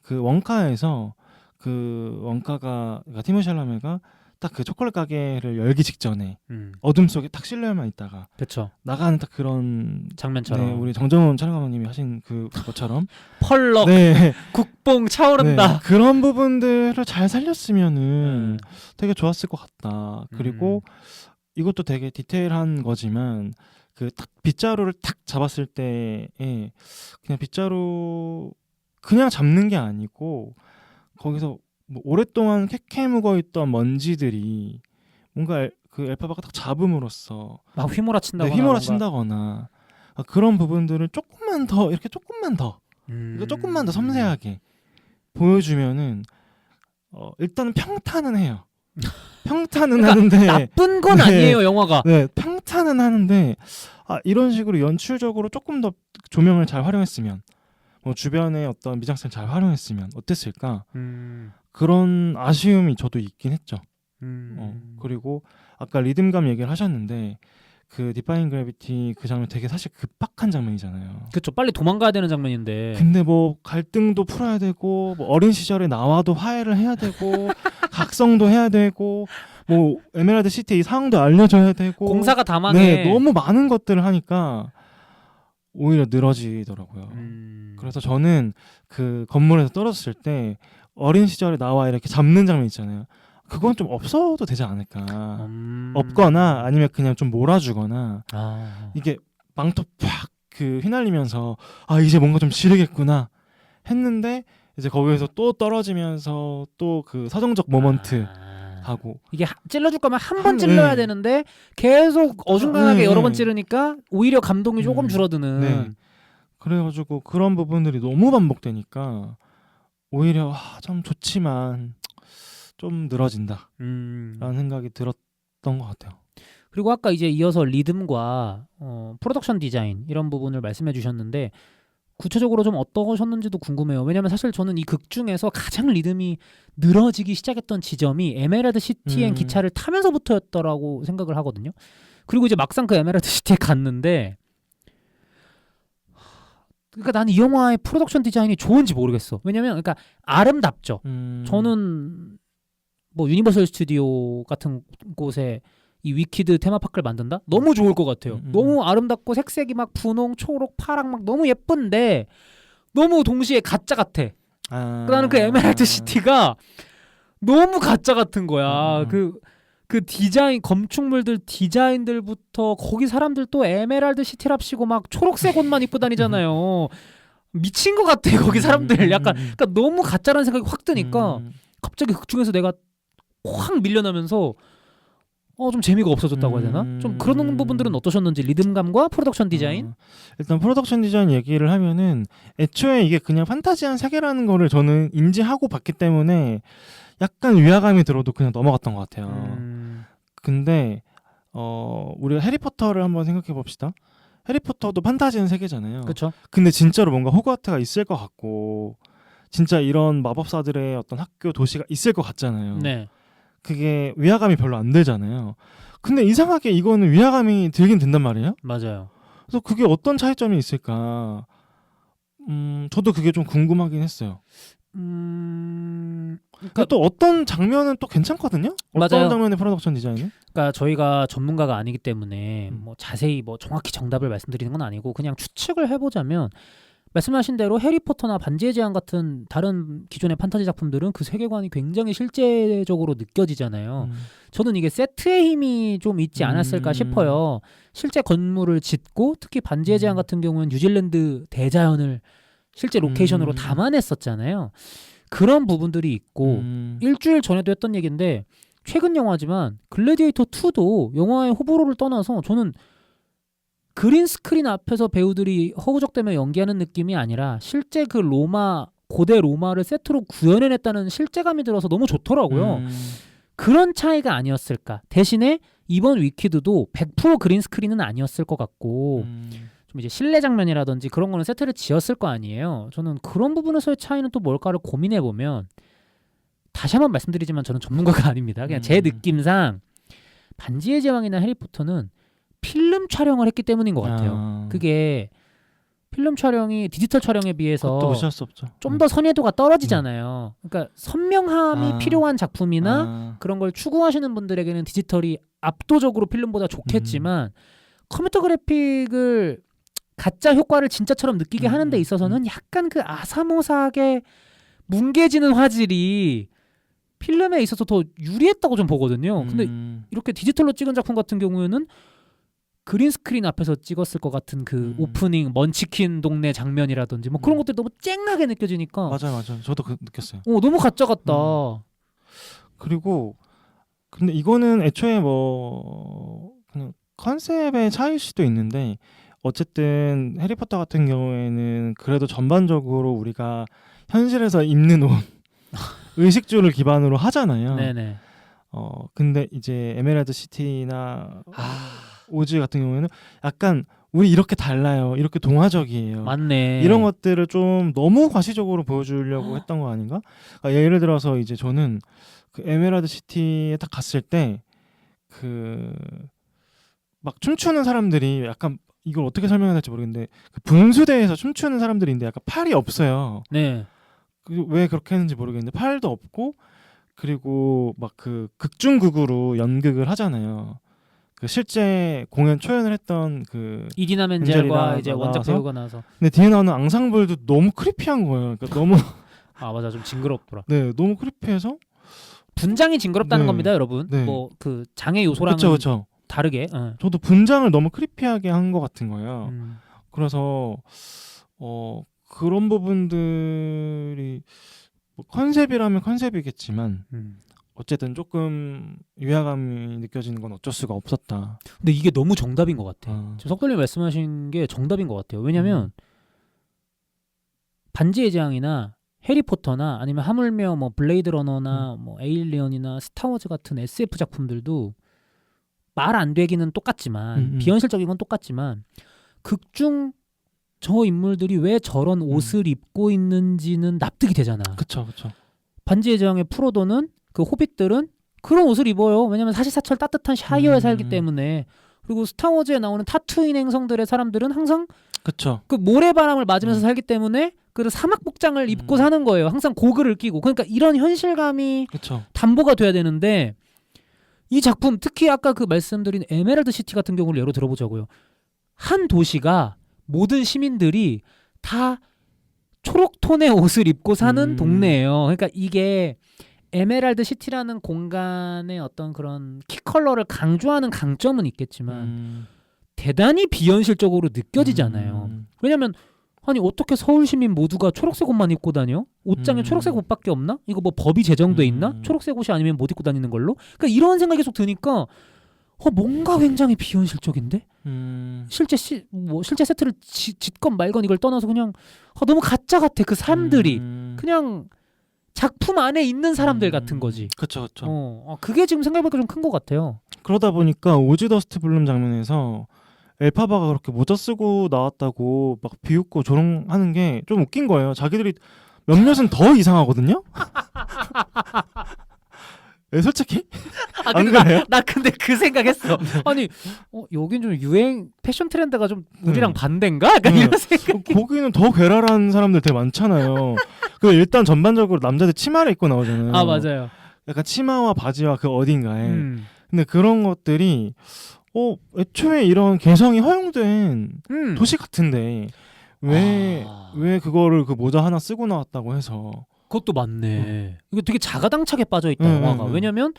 그 원카에서 그 원카가 그러니까 티모시 샬라메가 딱 그 초콜릿 가게를 열기 직전에 어둠 속에 딱 실내만 있다가 그렇죠. 나가는 딱 그런 장면처럼 네, 우리 정정훈 촬영감독님이 하신 그것처럼 펄럭 네, 국뽕 차오른다. 네, 그런 부분들을 잘 살렸으면은 되게 좋았을 것 같다. 그리고 이것도 되게 디테일한 거지만 그 딱 빗자루를 탁 잡았을 때에 그냥 빗자루 그냥 잡는 게 아니고 거기서 뭐 오랫동안 캐캐 묵어있던 먼지들이 뭔가 그 엘파바가 딱 잡음으로써 막 휘몰아친다거나 휘몰아친다거나 그런 부분들을 조금만 더 이렇게 조금만 더 섬세하게 보여주면은 일단은 평탄은 해요. 평탄은 그러니까 하는데 나쁜 건 네, 아니에요 영화가. 네, 평탄은 하는데 이런 식으로 연출적으로 조금 더 조명을 잘 활용했으면 뭐 주변의 어떤 미장센을 잘 활용했으면 어땠을까? 그런 아쉬움이 저도 있긴 했죠. 그리고 아까 리듬감 얘기를 하셨는데 그 디파인 그래비티 그 장면 되게 사실 급박한 장면이잖아요. 그렇죠. 빨리 도망가야 되는 장면인데. 근데 뭐 갈등도 풀어야 되고 뭐 어린 시절에 나와도 화해를 해야 되고 각성도 해야 되고 뭐 에메랄드 시티 이 상황도 알려줘야 되고 공사가 다 망해. 네, 너무 많은 것들을 하니까 오히려 늘어지더라고요. 그래서 저는 그 건물에서 떨어졌을 때 어린 시절에 나와 이렇게 잡는 장면 있잖아요. 그건 좀 없어도 되지 않을까. 없거나 아니면 그냥 좀 몰아주거나 이게 망토 팍 그 휘날리면서 이제 뭔가 좀 지르겠구나 했는데 이제 거기에서 또 떨어지면서 또 그 서정적 모먼트 하고 이게 찔러줄 거면 한 번 찔러야 되는데 계속 어중간하게 여러 번 찌르니까 오히려 감동이 조금 줄어드는. 네. 그래가지고 그런 부분들이 너무 반복되니까 오히려 좀 좋지만 좀 늘어진다 라는 생각이 들었던 것 같아요. 그리고 아까 이제 이어서 리듬과 프로덕션 디자인 이런 부분을 말씀해 주셨는데 구체적으로 좀 어떠셨는지도 궁금해요. 왜냐면 사실 저는 이 극 중에서 가장 리듬이 늘어지기 시작했던 지점이 에메랄드 시티행 기차를 타면서부터였더라고 생각을 하거든요. 그리고 이제 막상 그 에메랄드 시티에 갔는데 그러니까 나는 이 영화의 프로덕션 디자인이 좋은지 모르겠어. 왜냐면 그러니까 아름답죠. 저는 뭐 유니버설 스튜디오 같은 곳에 이 위키드 테마파크를 만든다? 너무 좋을 것 같아요. 너무 아름답고 색색이 막 분홍, 초록, 파랑 막 너무 예쁜데 너무 동시에 가짜 같아. 나는 그 에메랄드 시티가 너무 가짜 같은 거야. 그 디자인, 건축물들 디자인들부터 거기 사람들 또 에메랄드 시티랍시고 막 초록색 옷만 입고 다니잖아요. 미친 것 같아 거기 사람들. 약간 그러니까 너무 가짜라는 생각이 확 드니까 갑자기 극 중에서 내가 확 밀려나면서 좀 재미가 없어졌다고 해야 되나? 좀 그런 부분들은 어떠셨는지 리듬감과 프로덕션 디자인? 일단 프로덕션 디자인 얘기를 하면은 애초에 이게 그냥 판타지한 세계라는 거를 저는 인지하고 봤기 때문에 약간 위화감이 들어도 그냥 넘어갔던 것 같아요. 근데 우리가 해리포터를 한번 생각해 봅시다. 해리포터도 판타지한 세계잖아요. 그렇죠. 근데 진짜로 뭔가 호그와트가 있을 것 같고 진짜 이런 마법사들의 어떤 학교 도시가 있을 것 같잖아요. 네. 그게 위화감이 별로 안 들잖아요. 근데 이상하게 이거는 위화감이 들긴 든단 말이에요. 맞아요. 그래서 그게 어떤 차이점이 있을까? 저도 그게 좀 궁금하긴 했어요. 그러니까 또 어떤 장면은 또 괜찮거든요. 어떤 맞아요. 장면의 프로덕션 디자인은? 그러니까 저희가 전문가가 아니기 때문에 뭐 자세히 뭐 정확히 정답을 말씀드리는 건 아니고 그냥 추측을 해보자면 말씀하신 대로 해리포터나 반지의 제왕 같은 다른 기존의 판타지 작품들은 그 세계관이 굉장히 실제적으로 느껴지잖아요. 저는 이게 세트의 힘이 좀 있지 않았을까 싶어요. 실제 건물을 짓고 특히 반지의 제왕 같은 경우는 뉴질랜드 대자연을 실제 로케이션으로 담아냈었잖아요. 그런 부분들이 있고 일주일 전에도 했던 얘기인데 최근 영화지만 글래디에이터 2도 영화의 호불호를 떠나서 저는 그린 스크린 앞에서 배우들이 허우적대며 연기하는 느낌이 아니라 실제 그 로마 고대 로마를 세트로 구현해냈다는 실제감이 들어서 너무 좋더라고요. 그런 차이가 아니었을까. 대신에 이번 위키드도 100% 그린 스크린은 아니었을 것 같고 좀 이제 실내 장면이라든지 그런 거는 세트를 지었을 거 아니에요. 저는 그런 부분에서의 차이는 또 뭘까를 고민해 보면 다시 한번 말씀드리지만 저는 전문가가 아닙니다. 그냥 제 느낌상 반지의 제왕이나 해리포터는 필름 촬영을 했기 때문인 것 같아요. 그게 필름 촬영이 디지털 촬영에 비해서 그것도 무시할 수 없죠. 좀 더 선회도가 떨어지잖아요. 그러니까 선명함이 필요한 작품이나 그런 걸 추구하시는 분들에게는 디지털이 압도적으로 필름보다 좋겠지만 컴퓨터 그래픽을 가짜 효과를 진짜처럼 느끼게 하는 데 있어서는 약간 그 아사모사하게 뭉개지는 화질이 필름에 있어서 더 유리했다고 좀 보거든요. 근데 이렇게 디지털로 찍은 작품 같은 경우에는 그린 스크린 앞에서 찍었을 것 같은 그 오프닝 먼치킨 동네 장면이라든지 뭐 그런 것들이 너무 쨍하게 느껴지니까 맞아요. 저도 느꼈어요. 너무 가짜 같다. 그리고 근데 이거는 애초에 뭐 그냥 컨셉의 차이일 수도 있는데 어쨌든 해리포터 같은 경우에는 그래도 전반적으로 우리가 현실에서 입는 옷 의식주를 기반으로 하잖아요. 네네. 근데 이제 에메랄드 시티나 오즈 같은 경우에는 약간 우리 이렇게 달라요. 이렇게 동화적이에요. 맞네. 이런 것들을 좀 너무 과시적으로 보여주려고 했던 거 아닌가? 그러니까 예를 들어서 이제 저는 그 에메랄드 시티에 딱 갔을 때 그 막 춤추는 사람들이 약간 이걸 어떻게 설명해야 될지 모르겠는데 그 분수대에서 춤추는 사람들인데 약간 팔이 없어요. 네. 왜 그렇게 했는지 모르겠는데 팔도 없고 그리고 막 그 극중극으로 연극을 하잖아요. 그 실제 공연 초연을 했던 그 이디나 멘젤과 이제 나와서. 원작 배우가 나와서. 근데 뒤에 나오는 앙상블도 너무 크리피한 거예요. 그러니까 너무 맞아 좀 징그럽더라. 네 너무 크리피해서 분장이 징그럽다는 네. 겁니다, 여러분. 네. 뭐 그 장애 요소랑은 그렇죠. 다르게. 저도 분장을 너무 크리피하게 한 것 같은 거예요. 그래서 그런 부분들이 뭐 컨셉이라면 컨셉이겠지만 어쨌든 조금 위화감이 느껴지는 건 어쩔 수가 없었다. 근데 이게 너무 정답인 것 같아. 석돌님 말씀하신 게 정답인 것 같아요. 왜냐면 반지의 제왕이나 해리포터나 아니면 하물며 뭐 블레이드 러너나 뭐 에일리언이나 스타워즈 같은 SF 작품들도 말 안 되기는 똑같지만 비현실적인 건 똑같지만 극중 저 인물들이 왜 저런 옷을 입고 있는지는 납득이 되잖아. 그쵸. 반지의 제왕의 프로도는 그 호빗들은 그런 옷을 입어요. 왜냐면 사시사철 따뜻한 샤이어에 살기 때문에. 그리고 스타워즈에 나오는 타투인 행성들의 사람들은 항상 그쵸. 그 모래바람을 맞으면서 살기 때문에 그 사막 복장을 입고 사는 거예요. 항상 고글을 끼고. 그러니까 이런 현실감이 그쵸. 담보가 돼야 되는데 이 작품 특히 아까 그 말씀드린 에메랄드 시티 같은 경우를 예로 들어보자고요. 한 도시가 모든 시민들이 다 초록톤의 옷을 입고 사는 동네예요. 그러니까 이게 에메랄드 시티라는 공간의 어떤 그런 키 컬러를 강조하는 강점은 있겠지만 대단히 비현실적으로 느껴지잖아요. 왜냐면 아니 어떻게 서울 시민 모두가 초록색 옷만 입고 다녀? 옷장에 초록색 옷밖에 없나? 이거 뭐 법이 제정돼 있나? 초록색 옷이 아니면 못 입고 다니는 걸로? 그러니까 이런 생각이 계속 드니까 뭔가 굉장히 비현실적인데? 실제 실제 세트를 짓건 말건 이걸 떠나서 그냥 너무 가짜 같아. 그 사람들이 그냥 작품 안에 있는 사람들 같은 거지. 그쵸. 그게 지금 생각해보니까 좀 큰 것 같아요. 그러다 보니까 오즈 더스트 블룸 장면에서 엘파바가 그렇게 모자 쓰고 나왔다고 막 비웃고 조롱하는 게 좀 웃긴 거예요. 자기들이 몇몇은 더 이상하거든요. 솔직히 안 그래요? 나 근데 그 생각했어. 아니 여긴 좀 유행 패션 트렌드가 좀 우리랑 반대인가? 약간 이런 생각. 거기는 더 괴랄한 사람들 되게 많잖아요. 그 일단 전반적으로 남자들 치마를 입고 나오잖아요. 맞아요. 약간 치마와 바지와 그 어딘가에. 근데 그런 것들이 애초에 이런 개성이 허용된 도시 같은데 왜 그거를 그 모자 하나 쓰고 나왔다고 해서. 그것도 맞네. 이거 되게 자가당착에 빠져있다 영화가. 왜냐면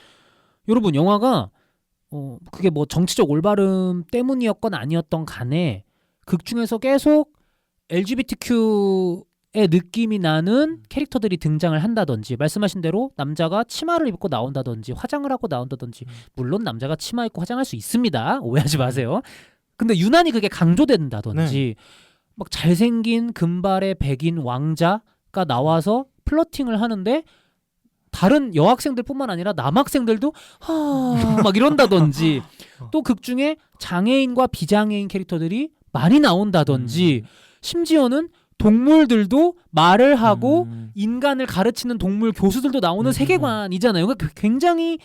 여러분 영화가 그게 뭐 정치적 올바름 때문이었건 아니었던 간에 극 중에서 계속 LGBTQ의 느낌이 나는 캐릭터들이 등장을 한다든지 말씀하신 대로 남자가 치마를 입고 나온다든지 화장을 하고 나온다든지 물론 남자가 치마 입고 화장할 수 있습니다. 오해하지 마세요. 근데 유난히 그게 강조된다든지 막 잘생긴 금발의 백인 왕자 여학생가 나와서 플러팅을 하는데 다른 여학생들뿐만 아니라 남학생들도 막 이런다든지 또 극 중에 장애인과 비장애인 캐릭터들이 많이 나온다든지 심지어는 동물들도 말을 하고 인간을 가르치는 동물 교수들도 나오는 세계관이잖아요. 그러니까 굉장히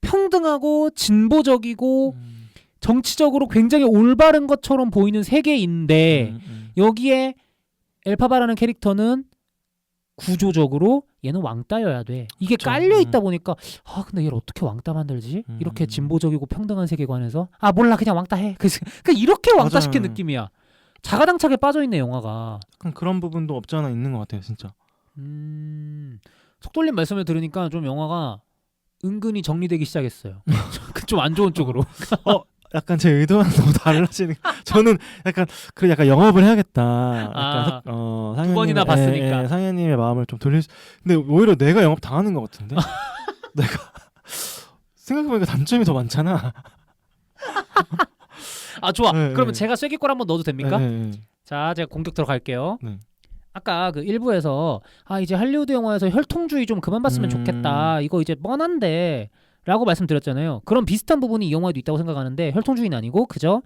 평등하고 진보적이고 정치적으로 굉장히 올바른 것처럼 보이는 세계인데 여기에 엘파바라는 캐릭터는 구조적으로 얘는 왕따여야 돼. 이게 그쵸. 깔려 있다 보니까 근데 얘를 어떻게 왕따 만들지? 이렇게 진보적이고 평등한 세계관에서 몰라 그냥 왕따 해. 그러니까 이렇게 왕따 시킨 맞아요. 느낌이야. 자가당착에 빠져 있네 영화가. 약간 그런 부분도 없지 않아 있는 것 같아요, 진짜. 속돌림 말씀을 들으니까 좀 영화가 은근히 정리되기 시작했어요. 좀 안 좋은 쪽으로. 약간 제 의도와는 너무 달라지는. 저는 약간 영업을 해야겠다. 약간 두 번이나 봤으니까. 상현님의 마음을 좀 돌릴. 근데 오히려 내가 영업 당하는 것 같은데. 내가 생각해보니까 단점이 더 많잖아. 좋아. 네, 그러면 네. 제가 쐐기골 한번 넣어도 됩니까? 네. 자, 제가 공격 들어갈게요. 네. 아까 그 일부에서 이제 할리우드 영화에서 혈통주의 좀 그만 봤으면 좋겠다. 이거 이제 뻔한데 라고 말씀드렸잖아요. 그런 비슷한 부분이 이 영화에도 있다고 생각하는데 혈통주의는 아니고 그저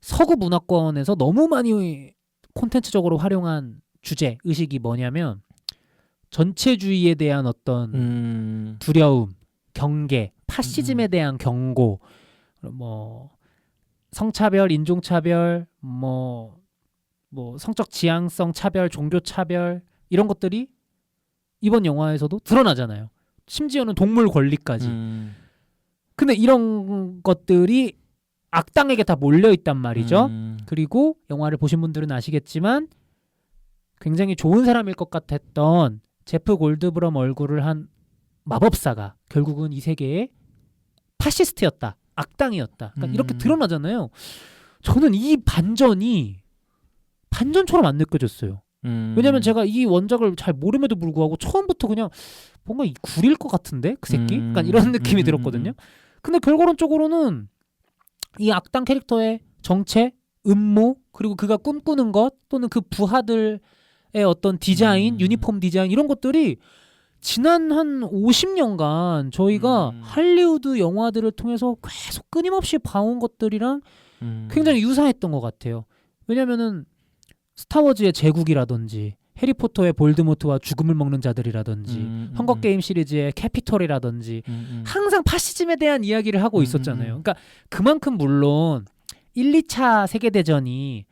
서구 문화권에서 너무 많이 콘텐츠적으로 활용한 주제, 의식이 뭐냐면 전체주의에 대한 어떤 두려움, 경계, 파시즘에 대한 경고, 뭐 성차별, 인종차별, 뭐 성적 지향성 차별, 종교 차별 이런 것들이 이번 영화에서도 드러나잖아요. 심지어는 동물 권리까지. 근데 이런 것들이 악당에게 다 몰려 있단 말이죠. 그리고 영화를 보신 분들은 아시겠지만 굉장히 좋은 사람일 것 같았던 제프 골드브럼 얼굴을 한 마법사가 결국은 이 세계의 파시스트였다. 악당이었다. 그러니까 이렇게 드러나잖아요. 저는 이 반전이 반전처럼 안 느껴졌어요. 왜냐면 제가 이 원작을 잘 모름에도 불구하고 처음부터 그냥 뭔가 구릴 것 같은데 그 새끼? 약간 이런 느낌이 들었거든요. 근데 결과론적으로는 이 악당 캐릭터의 정체, 음모, 그리고 그가 꿈꾸는 것 또는 그 부하들의 어떤 디자인, 유니폼 디자인 이런 것들이 지난 한 50년간 저희가 할리우드 영화들을 통해서 계속 끊임없이 봐온 것들이랑 굉장히 유사했던 것 같아요. 왜냐면은 스타워즈의 제국이라든지 해리포터의 볼드모트와 죽음을 먹는 자들이라든지 헝거게임 시리즈의 캐피톨이라든지 항상 파시즘에 대한 이야기를 하고 있었잖아요. 그러니까 그만큼 물론 1, 2차 세계대전이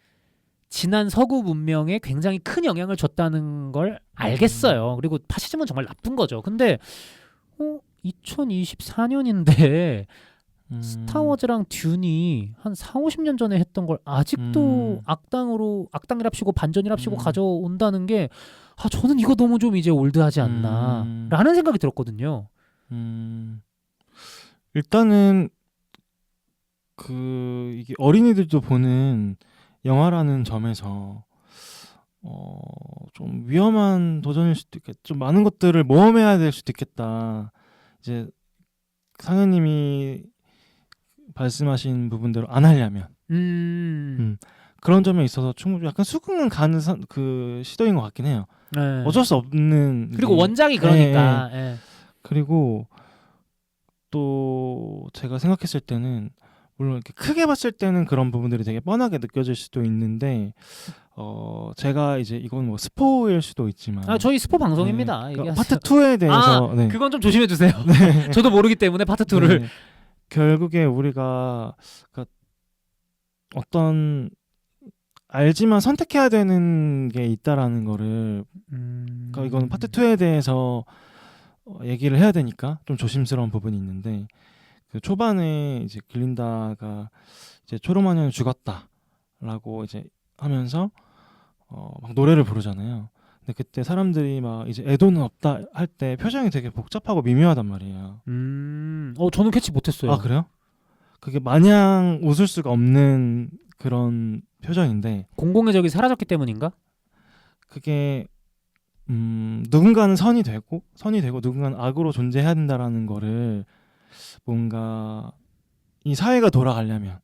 지난 서구 문명에 굉장히 큰 영향을 줬다는 걸 알겠어요. 그리고 파시즘은 정말 나쁜 거죠. 근데 2024년인데 스타워즈랑 듄이 한 4, 50년 전에 했던 걸 아직도 악당이랍시고 반전이랍시고 가져온다는 게 저는 이거 너무 좀 이제 올드하지 않나 라는 생각이 들었거든요. 일단은 이게 어린이들도 보는 영화라는 점에서 좀 위험한 도전일 수도 있겠다. 좀 많은 것들을 모험해야 될 수도 있겠다. 이제 상현님이 말씀하신 부분대로 안 하려면 그런 점에 있어서 충분히 약간 수긍은 가는 그 시도인 것 같긴 해요. 네. 어쩔 수 없는 그리고 원작이 그러니까. 예. 그리고 또 제가 생각했을 때는 물론 이렇게 크게 봤을 때는 그런 부분들이 되게 뻔하게 느껴질 수도 있는데 제가 이제 이건 뭐 스포일 수도 있지만 저희 스포 방송입니다. 네, 얘기하세요. 파트 2에 대해서 네. 그건 좀 조심해 주세요. 네. 저도 모르기 때문에 파트 2를 네. 결국에 우리가 어떤 알지만 선택해야 되는 게 있다라는 거를 그러니까 이건 파트 2에 대해서 얘기를 해야 되니까 좀 조심스러운 부분이 있는데 그 초반에 이제 글린다가 이제 초록마녀는 죽었다라고 이제 하면서 막 노래를 부르잖아요. 근데 그때 사람들이 막 이제 애도는 없다 할 때 표정이 되게 복잡하고 미묘하단 말이에요. 저는 캐치 못했어요. 아 그래요? 그게 마냥 웃을 수가 없는 그런 표정인데 공공의 적이 사라졌기 때문인가? 그게 누군가는 선이 되고 누군가는 악으로 존재해야 된다라는 거를 뭔가 이 사회가 돌아가려면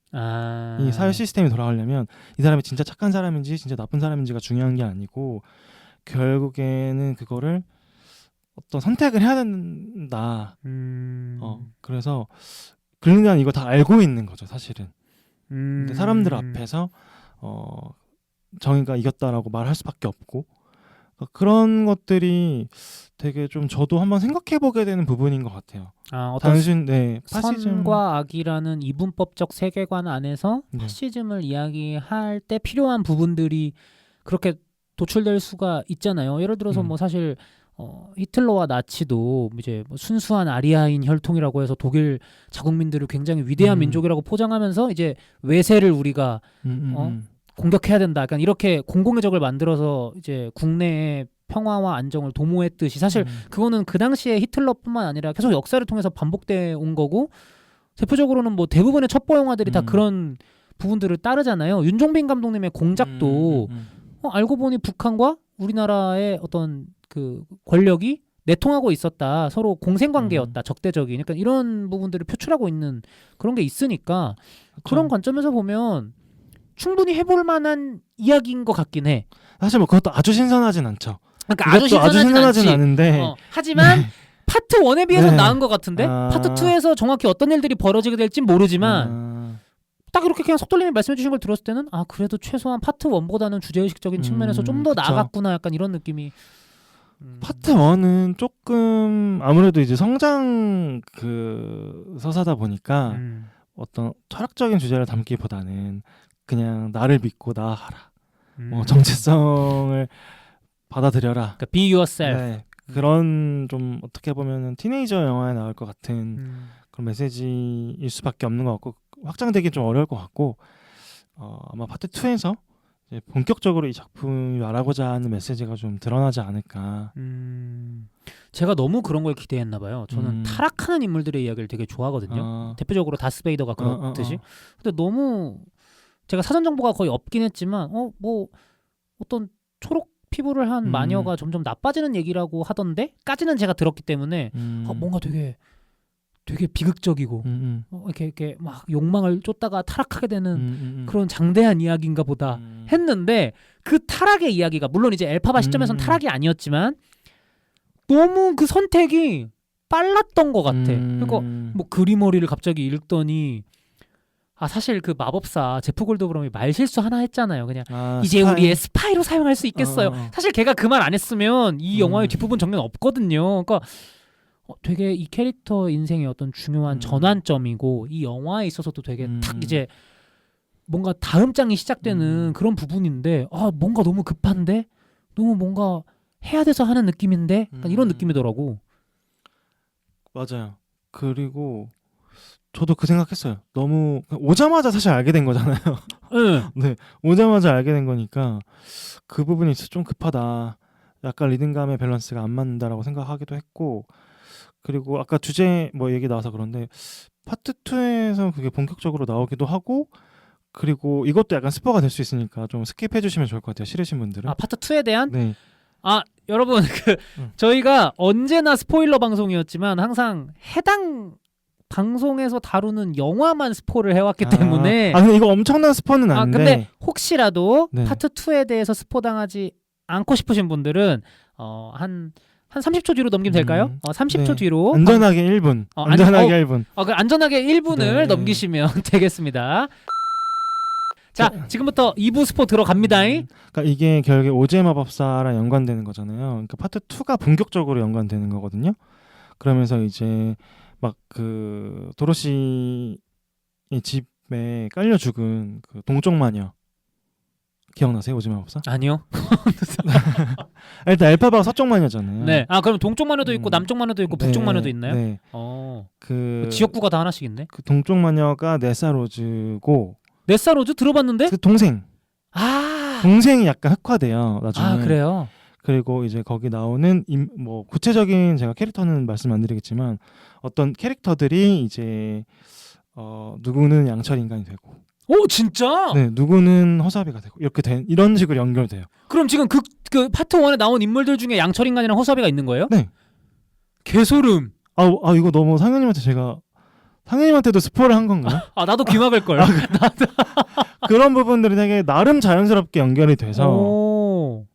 이 사회 시스템이 돌아가려면 이 사람이 진짜 착한 사람인지 진짜 나쁜 사람인지가 중요한 게 아니고 결국에는 그거를 어떤 선택을 해야 된다. 그래서 그러니까 이거 다 알고 있는 거죠, 사실은. 근데 사람들 앞에서 정의가 이겼다라고 말할 수밖에 없고 그런 것들이 되게 좀 저도 한번 생각해보게 되는 부분인 것 같아요. 아, 어떤 단순 파시즘 선과 악이라는 이분법적 세계관 안에서 네. 파시즘을 이야기할 때 필요한 부분들이 그렇게 도출될 수가 있잖아요. 예를 들어서 뭐 사실 히틀러와 나치도 이제 뭐 순수한 아리아인 혈통이라고 해서 독일 자국민들을 굉장히 위대한 민족이라고 포장하면서 이제 외세를 우리가 공격해야 된다. 약간 이렇게 공공의 적을 만들어서 이제 국내의 평화와 안정을 도모했듯이 사실 그거는 그 당시에 히틀러뿐만 아니라 계속 역사를 통해서 반복돼 온 거고 대표적으로는 뭐 대부분의 첩보 영화들이 다 그런 부분들을 따르잖아요. 윤종빈 감독님의 공작도 알고 보니 북한과 우리나라의 어떤 그 권력이 내통하고 있었다. 서로 공생관계였다. 적대적인. 그러니까 이런 부분들을 표출하고 있는 그런 게 있으니까 그런 관점에서 보면 충분히 해볼 만한 이야기인 것 같긴 해. 사실 뭐 그것도 아주 신선하진 않죠. 그러니까 아주 신선하진 않은데 하지만 파트 1에 비해서 네. 나은 것 같은데 파트 2에서 정확히 어떤 일들이 벌어지게 될진 모르지만 딱 이렇게 그냥 속돌림이 말씀해 주신 걸 들었을 때는 아 그래도 최소한 파트 1보다는 주제의식적인 측면에서 좀 더 나아갔구나 약간 이런 느낌이 파트 1은 조금 아무래도 이제 성장 그 서사다 보니까 어떤 철학적인 주제를 담기보다는 그냥 나를 믿고 나아가라. 정체성을 받아들여라. 그러니까 be yourself. 네, 그런 좀 어떻게 보면은 티네이저 영화에 나올 것 같은 그런 메시지일 수밖에 없는 것 같고 확장되기 좀 어려울 것 같고 아마 파트 2에서 이제 본격적으로 이 작품이 말하고자 하는 메시지가 좀 드러나지 않을까. 제가 너무 그런 걸 기대했나 봐요. 저는 타락하는 인물들의 이야기를 되게 좋아하거든요. 대표적으로 다스베이더가 그렇듯이. 근데 너무 제가 사전 정보가 거의 없긴 했지만 뭐 어떤 초록 피부를 한 마녀가 점점 나빠지는 얘기라고 하던데 까지는 제가 들었기 때문에 뭔가 되게 비극적이고 이렇게 막 욕망을 쫓다가 타락하게 되는 그런 장대한 이야기인가 보다 했는데 그 타락의 이야기가 물론 이제 엘파바 시점에선 타락이 아니었지만 너무 그 선택이 빨랐던 것 같아. 그리고 뭐 그리머리를 갑자기 읽더니 사실 그 마법사 제프 골드브럼이 말 실수 하나 했잖아요. 그냥 이제 스파이. 우리의 스파이로 사용할 수 있겠어요. 사실 걔가 그 말 안 했으면 이 영화의 뒷부분 정리는 없거든요. 그러니까 되게 이 캐릭터 인생의 어떤 중요한 전환점이고 이 영화에 있어서도 되게 탁 이제 뭔가 다음 장이 시작되는 그런 부분인데 뭔가 너무 급한데 너무 뭔가 해야 돼서 하는 느낌인데 약간 이런 느낌이더라고. 맞아요. 그리고 저도 그 생각했어요. 너무 오자마자 사실 알게 된 거잖아요. 네, 오자마자 알게 된 거니까 그 부분이 좀 급하다. 약간 리듬감의 밸런스가 안 맞는다라고 생각하기도 했고 그리고 아까 주제 뭐 얘기 나와서 그런데 파트 2에서 그게 본격적으로 나오기도 하고 그리고 이것도 약간 스포가 될 수 있으니까 좀 스킵해 주시면 좋을 것 같아요. 싫으신 분들은. 파트 2에 대한? 네. 여러분 저희가 언제나 스포일러 방송이었지만 항상 해당 방송에서 다루는 영화만 스포를 해왔기 때문에 근데 이거 엄청난 스포는 아닌데 근데 혹시라도 네. 파트 2에 대해서 스포당하지 않고 싶으신 분들은 한 30초 뒤로 넘기면 될까요? 30초 네. 뒤로 안전하게 1분. 안전하게 1분. 그 안전하게 1분을 네. 넘기시면 되겠습니다. 자, 지금부터 2부 스포 들어갑니다. 그러니까 이게 결국에 오즈의 마법사랑 연관되는 거잖아요. 그러니까 파트 2가 본격적으로 연관되는 거거든요. 그러면서 이제 막 그 도로시의 집에 깔려 죽은 그 동쪽 마녀 기억나세요? 오즈의 마법사? 아니요. 일단 엘파바가 서쪽 마녀잖아요. 네. 그럼 동쪽 마녀도 있고 남쪽 마녀도 있고 북쪽 마녀도 있나요? 네. 그 지역구가 다 하나씩 있네. 그 동쪽 마녀가 네사로즈고 네사로즈 들어봤는데? 그 동생. 동생이 약간 흑화돼요. 나중에. 그래요. 그리고 이제 거기 나오는 뭐 구체적인 제가 캐릭터는 말씀 안 드리겠지만 어떤 캐릭터들이 이제 누구는 양철 인간이 되고 진짜? 네, 누구는 허사비가 되고 이렇게 이런 식으로 연결돼요. 그럼 지금 그 파트 1에 나온 인물들 중에 양철 인간이랑 허사비가 있는 거예요? 네. 개소름. 이거 너무 상현님한테도 스포를 한 건가요? 나도 귀 막을 걸. 그런 부분들이 되게 나름 자연스럽게 연결이 돼서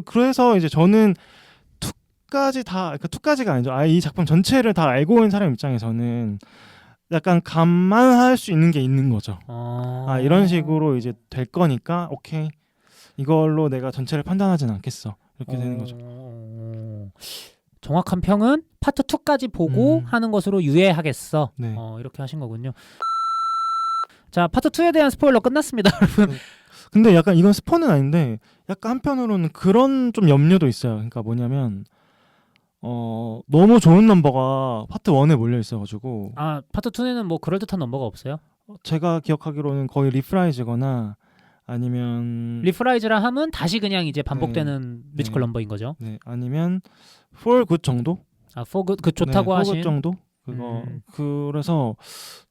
그래서 이제 저는 투까지 다 그러니까 투까지가 아니죠. 이 작품 전체를 다 알고 있는 사람 입장에서는 약간 감안할 수 있는 게 있는 거죠. 이런 식으로 이제 될 거니까 오케이 이걸로 내가 전체를 판단하진 않겠어 이렇게 되는 거죠. 정확한 평은 파트 2까지 보고 하는 것으로 유예하겠어. 네. 이렇게 하신 거군요. 자, 파트 2에 대한 스포일러 끝났습니다, 여러분. 근데 약간 이건 스포는 아닌데 약간 한편으로는 그런 좀 염려도 있어요. 그러니까 뭐냐면 너무 좋은 넘버가 파트 1에 몰려 있어가지고 파트 2에는 뭐 그럴듯한 넘버가 없어요? 제가 기억하기로는 거의 리프라이즈거나 아니면 리프라이즈라 하면 다시 그냥 이제 반복되는 뮤지컬 넘버인 거죠. 네, 아니면 For Good 정도? For Good 그 좋다고 For 하신 Good 정도? 그거 그래서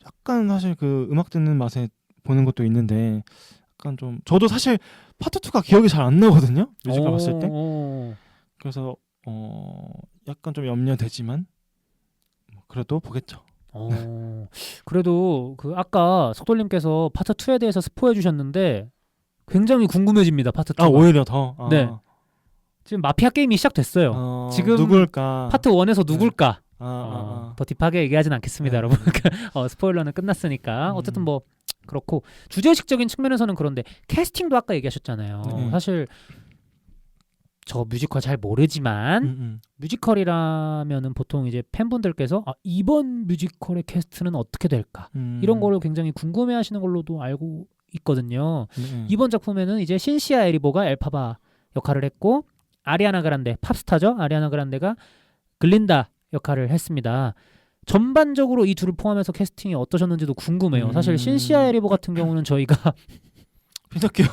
약간 사실 그 음악 듣는 맛에 보는 것도 있는데 약간 좀 저도 사실 파트 2가 기억이 잘 안 나거든요. 뮤지컬 봤을 때. 그래서 약간 좀 염려되지만 그래도 보겠죠. 그래도 그 아까 속돌님께서 파트 2에 대해서 스포해 주셨는데 굉장히 궁금해집니다. 파트 2가. 오히려 더. 네. 지금 마피아 게임이 시작됐어요. 지금 누굴까? 파트 1에서 누굴까? 네. 더 딥하게 얘기하진 않겠습니다, 여러분. 스포일러는 끝났으니까. 어쨌든 뭐 그렇고 주제의식적인 측면에서는 그런데 캐스팅도 아까 얘기하셨잖아요. 사실 저 뮤지컬 잘 모르지만 뮤지컬이라면은 보통 이제 팬분들께서 이번 뮤지컬의 캐스트는 어떻게 될까 이런 거를 굉장히 궁금해하시는 걸로도 알고 있거든요. 이번 작품에는 이제 신시아 에리보가 엘파바 역할을 했고 아리아나 그란데 팝스타죠. 아리아나 그란데가 글린다 역할을 했습니다. 전반적으로 이 둘을 포함해서 캐스팅이 어떠셨는지도 궁금해요. 사실 신시아 에리보 같은 경우는 저희가 피노키오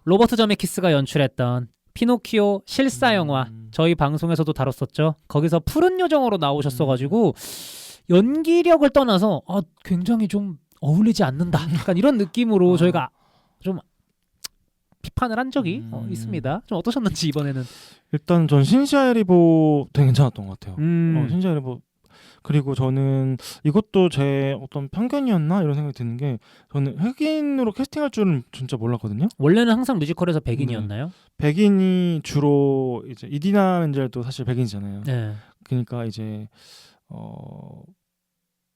로버트 저메키스가 연출했던 피노키오 실사 영화 저희 방송에서도 다뤘었죠. 거기서 푸른 요정으로 나오셨어가지고 연기력을 떠나서 굉장히 좀 어울리지 않는다. 약간 이런 느낌으로 저희가 좀 비판을 한 적이 있습니다. 좀 어떠셨는지 이번에는. 일단 전 신시아 에리보 되게 괜찮았던 것 같아요. 신시아 에리보 그리고 저는 이것도 제 어떤 편견이었나 이런 생각이 드는 게 저는 흑인으로 캐스팅할 줄은 진짜 몰랐거든요. 원래는 항상 뮤지컬에서 백인이었나요? 백인이 주로 이제 이디나 멘젤도 사실 백인이잖아요. 네. 그러니까 이제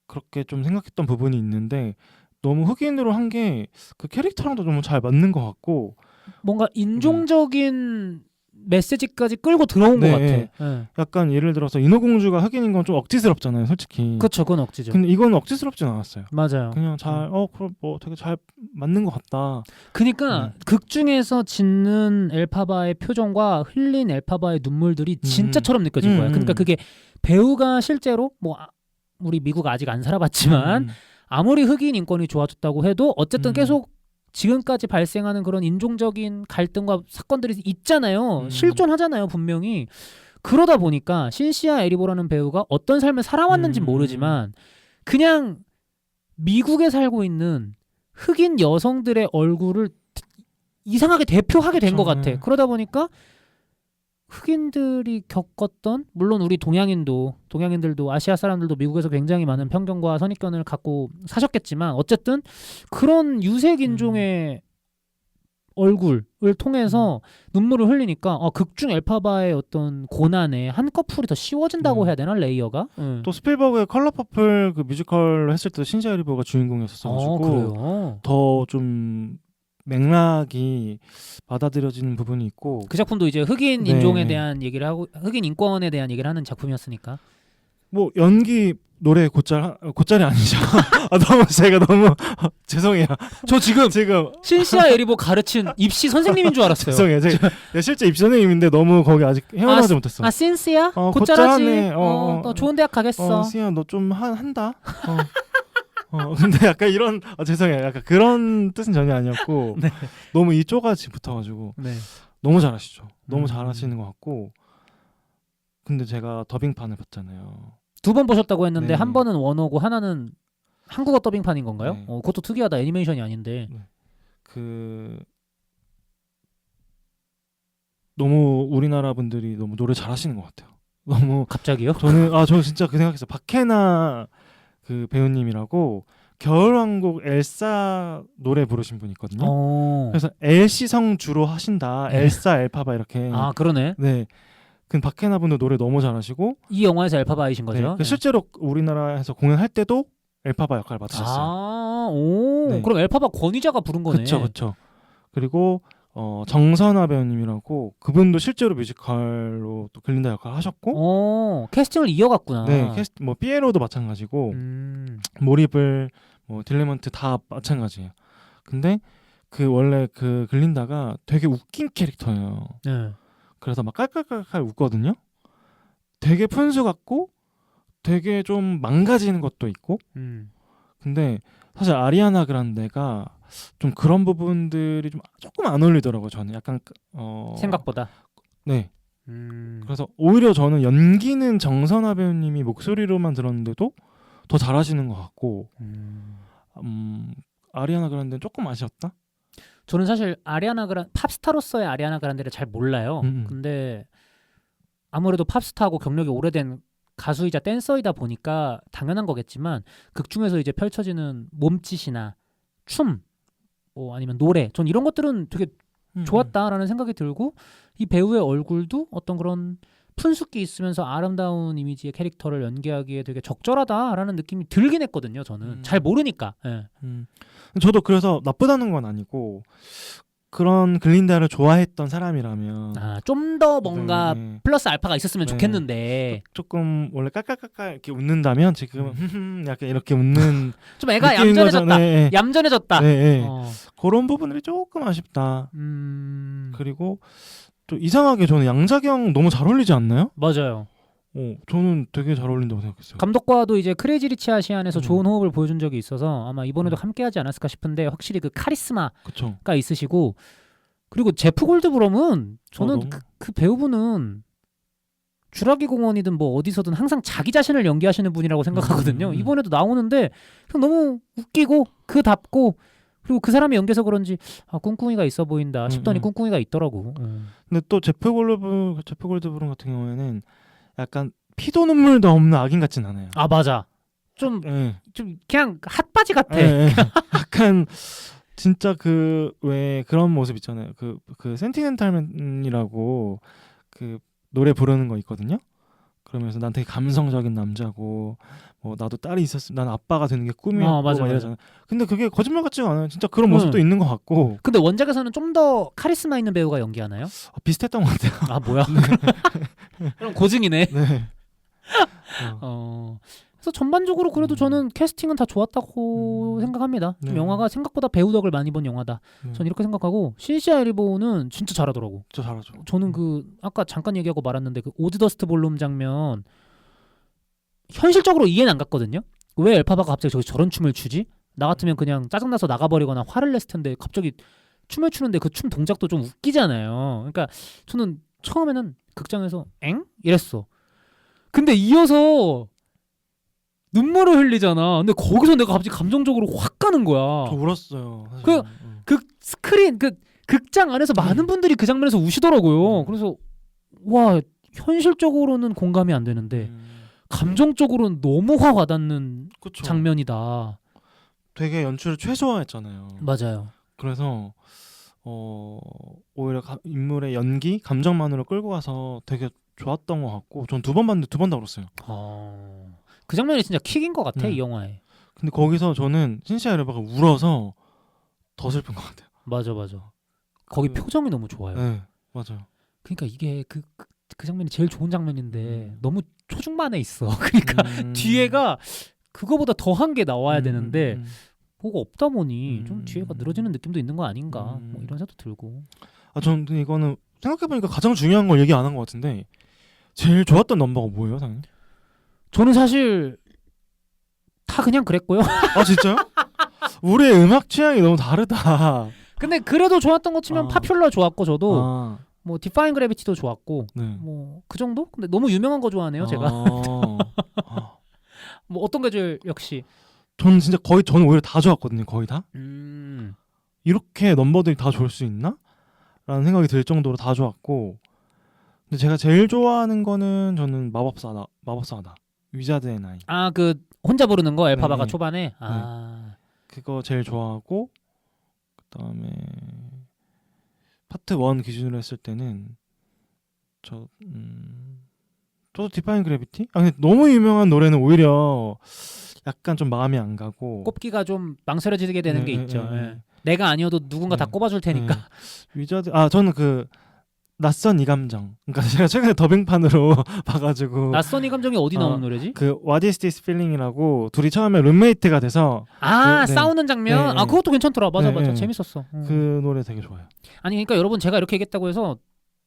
그렇게 좀 생각했던 부분이 있는데 너무 흑인으로 한 게 그 캐릭터랑도 너무 잘 맞는 것 같고 뭔가 인종적인 메시지까지 끌고 들어온 것 같아. 네. 약간 예를 들어서 인어공주가 흑인인 건 좀 억지스럽잖아요, 솔직히. 그렇죠, 그건 억지죠. 근데 이건 억지스럽진 않았어요. 맞아요. 그냥 잘 그럼 뭐 되게 잘 맞는 것 같다. 그러니까 극 중에서 짓는 엘파바의 표정과 흘린 엘파바의 눈물들이 진짜처럼 느껴진 거야. 그러니까 그게 배우가 실제로 뭐 우리 미국 아직 안 살아봤지만 아무리 흑인 인권이 좋아졌다고 해도 어쨌든 계속 지금까지 발생하는 그런 인종적인 갈등과 사건들이 있잖아요. 실존하잖아요, 분명히. 그러다 보니까 신시아 에리보라는 배우가 어떤 삶을 살아왔는지 모르지만 그냥 미국에 살고 있는 흑인 여성들의 얼굴을 이상하게 대표하게 된 것 같아. 그러다 보니까 흑인들이 겪었던, 물론 우리 동양인들도 아시아 사람들도 미국에서 굉장히 많은 편견과 선입견을 갖고 사셨겠지만 어쨌든 그런 유색 인종의 얼굴을 통해서 눈물을 흘리니까 극중 엘파바의 어떤 고난에 한꺼풀이 더 씌워진다고 해야 되나, 레이어가? 또 스필버그의 컬러 퍼플 그 뮤지컬 했을 때 신시아 에리보가 주인공이었어가지고 더 좀 맥락이 받아들여지는 부분이 있고, 그 작품도 이제 흑인 인종에 대한 얘기를 하고 흑인 인권에 대한 얘기를 하는 작품이었으니까. 뭐 연기 노래 곧잘이 아니죠. 제가 너무 죄송해요. 저 지금 신시아 에리보 가르친 입시 선생님인 줄 알았어요. 죄송해요. 제가 실제 입시 선생님인데 너무 거기 아직 헤어나지 못했어. 신시아? 곧잘하지. 너 좋은 대학 가겠어. 시아 너 좀 한다. 근데 약간 이런 죄송해요. 약간 그런 뜻은 전혀 아니었고 너무 이 쪼가지 붙어가지고 너무 잘하시죠. 너무 잘하시는 것 같고. 근데 제가 더빙판을 봤잖아요. 2번 보셨다고 했는데 한 번은 원어고 하나는 한국어 더빙판인 건가요? 그것도 특이하다. 애니메이션이 아닌데. 너무 우리나라 분들이 너무 노래 잘하시는 것 같아요. 너무 갑자기요? 저는 저 진짜 그 생각했어요. 박해나 그 배우님이라고 겨울왕국 엘사 노래 부르신 분이 있거든요. 그래서 엘시성 주로 하신다. 네. 엘사, 엘파바 이렇게. 아 그러네. 네. 그 박해나 분도 노래 너무 잘하시고. 이 영화에서 엘파바이신 거죠? 네. 그 실제로 우리나라에서 공연할 때도 엘파바 역할 맡으셨어요. 아, 오. 네. 그럼 엘파바 권위자가 부른 거네. 그렇죠. 그리고 정선아 배우님이라고 그분도 실제로 뮤지컬로 또 글린다 역할 하셨고. 캐스팅을 이어갔구나. 네, 뭐 피에로도 마찬가지고 몰입을 뭐 딜레먼트 다 마찬가지예요. 근데 그 원래 그 글린다가 되게 웃긴 캐릭터예요. 네. 그래서 막 깔깔깔깔 웃거든요. 되게 푼수 같고 되게 좀 망가지는 것도 있고. 근데 사실 아리아나 그란데가 좀 그런 부분들이 좀 조금 안 어울리더라고요. 저는 약간 생각보다. 네. 그래서 오히려 저는 연기는 정선아 배우님이 목소리로만 들었는데도 더 잘하시는 것 같고 아리아나 그란데는 조금 아쉬웠다. 저는 사실 팝스타로서의 아리아나 그란데를 잘 몰라요. 근데 아무래도 팝스타하고 경력이 오래된 가수이자 댄서이다 보니까 당연한 거겠지만 극 중에서 이제 펼쳐지는 몸짓이나 춤, 뭐 아니면 노래, 전 이런 것들은 되게 좋았다라는 생각이 들고 이 배우의 얼굴도 어떤 그런 푼숙기 있으면서 아름다운 이미지의 캐릭터를 연기하기에 되게 적절하다라는 느낌이 들긴 했거든요. 저는 잘 모르니까. 예. 저도 그래서 나쁘다는 건 아니고 그런 글린다를 좋아했던 사람이라면 좀 더 뭔가 네. 플러스 알파가 있었으면 네. 좋겠는데 조금 원래 깔깔깔깔 이렇게 웃는다면 지금 약간 이렇게 웃는 좀 애가 느낌인 거죠. 얌전해졌다. 네. 얌전해졌다. 네. 그런 부분들이 조금 아쉽다. 그리고 또 이상하게 저는 양자경 너무 잘 어울리지 않나요? 맞아요. 저는 되게 잘 어울린다고 생각했어요. 감독과도 이제 크레이지 리치 아시안에서 좋은 호흡을 보여준 적이 있어서 아마 이번에도 함께하지 않았을까 싶은데 확실히 그 카리스마가 그쵸. 있으시고 그리고 제프 골드브럼은 저는 너무... 그 배우분은 주라기 공원이든 뭐 어디서든 항상 자기 자신을 연기하시는 분이라고 생각하거든요. 이번에도 나오는데 그냥 너무 웃기고 그답고 그리고 그 사람이 연기해서 그런지 꿍꿍이가 있어 보인다 싶더니 꿍꿍이가 있더라고. 근데 또 제프 골드브럼 같은 경우에는 약간 피도 눈물도 없는 악인 같진 않아요. 아 맞아. 좀 그냥 핫바지 같아. 약간 진짜 그 왜 그런 모습 있잖아요. 그 센티멘탈맨이라고 그 노래 부르는 거 있거든요. 그러면서 난 되게 감성적인 남자고 뭐 나도 딸이 있었으면 난 아빠가 되는 게 꿈이었고 맞아, 막 이러잖아요. 근데 그게 거짓말 같지가 않아요. 진짜 그런 모습도 있는 것 같고. 근데 원작에서는 좀 더 카리스마 있는 배우가 연기하나요? 비슷했던 것 같아요. 아 뭐야? 그럼 고증이네. 네. 그래서 전반적으로 그래도 저는 캐스팅은 다 좋았다고 생각합니다. 좀 영화가 생각보다 배우 덕을 많이 본 영화다. 전 이렇게 생각하고 신시아 에리보는 진짜 잘하더라고. 진짜 잘하죠. 저는 그 아까 잠깐 얘기하고 말았는데 그 오드더스트 볼룸 장면 현실적으로 이해는 안 갔거든요. 왜 엘파바가 갑자기 저런 춤을 추지? 나 같으면 그냥 짜증나서 나가버리거나 화를 냈을 텐데 갑자기 춤을 추는데 그 춤 동작도 좀 웃기잖아요. 그러니까 저는 처음에는 극장에서 엥? 이랬어. 근데 이어서 눈물을 흘리잖아. 근데 거기서 내가 갑자기 감정적으로 확 가는 거야. 저 울었어요. 그 스크린 그 극장 안에서 많은 분들이 그 장면에서 우시더라고요. 그래서 와 현실적으로는 공감이 안 되는데 감정적으로는 너무 확 와닿는 그쵸. 장면이다. 되게 연출을 최소화했잖아요. 맞아요. 그래서 오히려 인물의 연기, 감정만으로 끌고 가서 되게 좋았던 것 같고 전 두 번 봤는데 두 번 다 울었어요. 그 장면이 진짜 킥인 것 같아 이 영화에. 근데 거기서 저는 신시아 에르바가 울어서 더 슬픈 것 같아요. 맞아. 거기 표정이 너무 좋아요. 네, 맞아요. 그러니까 이게 그 장면이 제일 좋은 장면인데 너무 초중반에 있어. 그러니까 뒤에가 그거보다 더한 게 나와야 되는데 뭐가 없다 보니 좀 뒤에가 늘어지는 느낌도 있는 거 아닌가 뭐 이런 생각도 들고. 저는 이거는 생각해보니까 가장 중요한 걸 얘기 안 한 것 같은데 제일 좋았던 넘버가 뭐예요, 당연히? 저는 사실 다 그냥 그랬고요. 아 진짜요? 우리의 음악 취향이 너무 다르다. 근데 그래도 좋았던 것 치면 파퓰러 좋았고 저도 뭐 디파인 그래비티도 좋았고 뭐 그 정도? 근데 너무 유명한 거 좋아하네요 제가. 뭐 어떤 게 제일 역시 저는 진짜 저는 오히려 다 좋았거든요. 거의 다. 이렇게 넘버들이 다 좋을 수 있나? 라는 생각이 들 정도로 다 좋았고 근데 제가 제일 좋아하는 거는 저는 마법사다. 위자드의 나이. 그 혼자 부르는 거 엘파바가 네. 초반에 그거 제일 좋아하고 그다음에 파트 1 기준으로 했을 때는 저도 디파인 그래비티? 아 근데 너무 유명한 노래는 오히려 약간 좀 마음이 안 가고 꼽기가 좀 망설여지게 되는 게 있죠. 네. 예. 내가 아니어도 누군가 다 꼽아줄 테니까. 위자드 저는 그 낯선 이 감정. 그러니까 제가 최근에 더빙판으로 봐가지고 낯선 이 감정이 어디 나오는 어, 노래지? 그 What is this feeling이라고 둘이 처음에 룸메이트가 돼서 아 네. 싸우는 장면. 네, 아 그것도 괜찮더라. 맞아 네, 맞아 네. 재밌었어. 그 노래 되게 좋아요. 아니 그러니까 여러분 제가 이렇게 얘기했다고 해서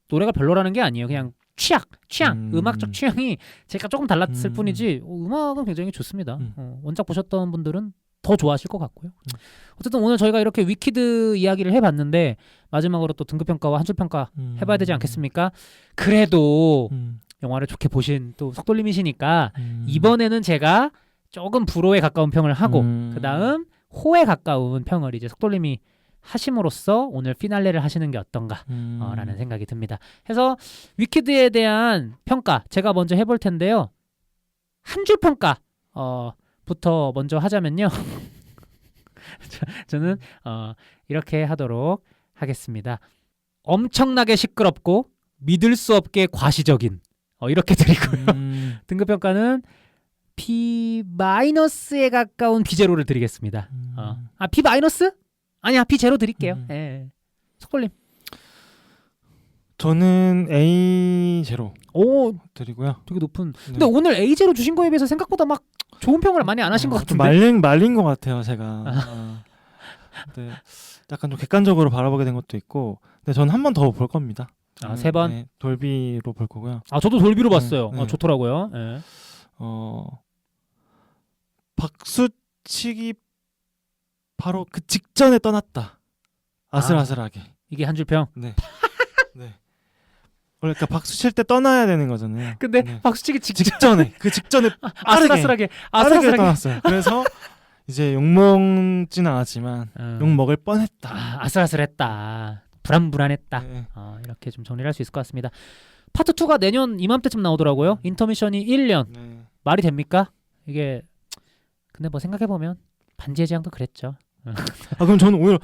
노래가 별로라는 게 아니에요. 그냥 취향, 음악적 취향이 제가 조금 달랐을 뿐이지 음악은 굉장히 좋습니다. 원작 보셨던 분들은 더 좋아하실 것 같고요. 어쨌든 오늘 저희가 이렇게 위키드 이야기를 해봤는데 마지막으로 또 등급평가와 한 줄 평가 해봐야 되지 않겠습니까? 그래도 영화를 좋게 보신 또 속돌림이시니까 이번에는 제가 조금 불호에 가까운 평을 하고 그 다음 호에 가까운 평을 이제 속돌림이 하심으로써 오늘 피날레를 하시는 게 어떤가 라는 생각이 듭니다. 해서 위키드에 대한 평가 제가 먼저 해볼 텐데요. 한 줄 평가 부터 먼저 하자면요. 저는 이렇게 하도록 하겠습니다. 엄청나게 시끄럽고 믿을 수 없게 과시적인 이렇게 드리고요. 등급평가는 B-에 가까운 B0를 드리겠습니다. B-? 아니야 B0 드릴게요. 예. 속돌림. 저는 A0 오 드리고요. 되게 높은. 네. 근데 오늘 A0 주신 거에 비해서 생각보다 막 좋은 평을 많이 안 하신 것 좀 같은데. 말린 것 같아요 제가. 네, 약간 좀 객관적으로 바라보게 된 것도 있고. 근데 저는 한 번 더 볼 겁니다. 3번? 네, 돌비로 볼 거고요. 저도 돌비로 봤어요. 네. 좋더라고요. 네. 박수치기 바로 그 직전에 떠났다. 아슬아슬하게. 이게 한 줄 평. 네. 네. 그러니까 박수 칠 때 떠나야 되는 거잖아요. 근데 네. 박수치기 직전에 그 직전에 아슬아슬하게 빠르게 떠났어요. 그래서 이제 욕 먹지는 않았지만 욕 먹을 뻔했다. 아슬아슬했다. 불안불안했다. 네. 이렇게 좀 정리를 할 수 있을 것 같습니다. 파트 2가 내년 이맘때쯤 나오더라고요. 인터미션이 1년. 네. 말이 됩니까? 이게 근데 뭐 생각해보면 반지의 제왕도 그랬죠. 그럼 저는 오히려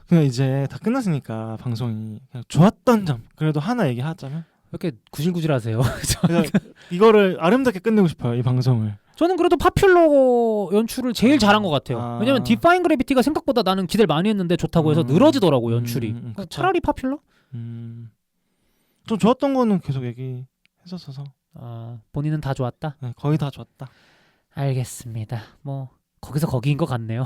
그냥 이제 다 끝났으니까 방송이 그냥 좋았던 점 그래도 하나 얘기하자면 이렇게 구질구질하세요. 그냥 이거를 아름답게 끝내고 싶어요. 이 방송을. 저는 그래도 파퓰러 연출을 제일 잘한 것 같아요. 왜냐면 디파인 그래비티가 생각보다 나는 기대를 많이 했는데 좋다고 해서 늘어지더라고 연출이. 차라리 파퓰러? 좀 좋았던 거는 계속 얘기했었어서. 본인은 다 좋았다? 네, 거의 다 좋았다. 알겠습니다. 뭐 거기서 거기인 것 같네요.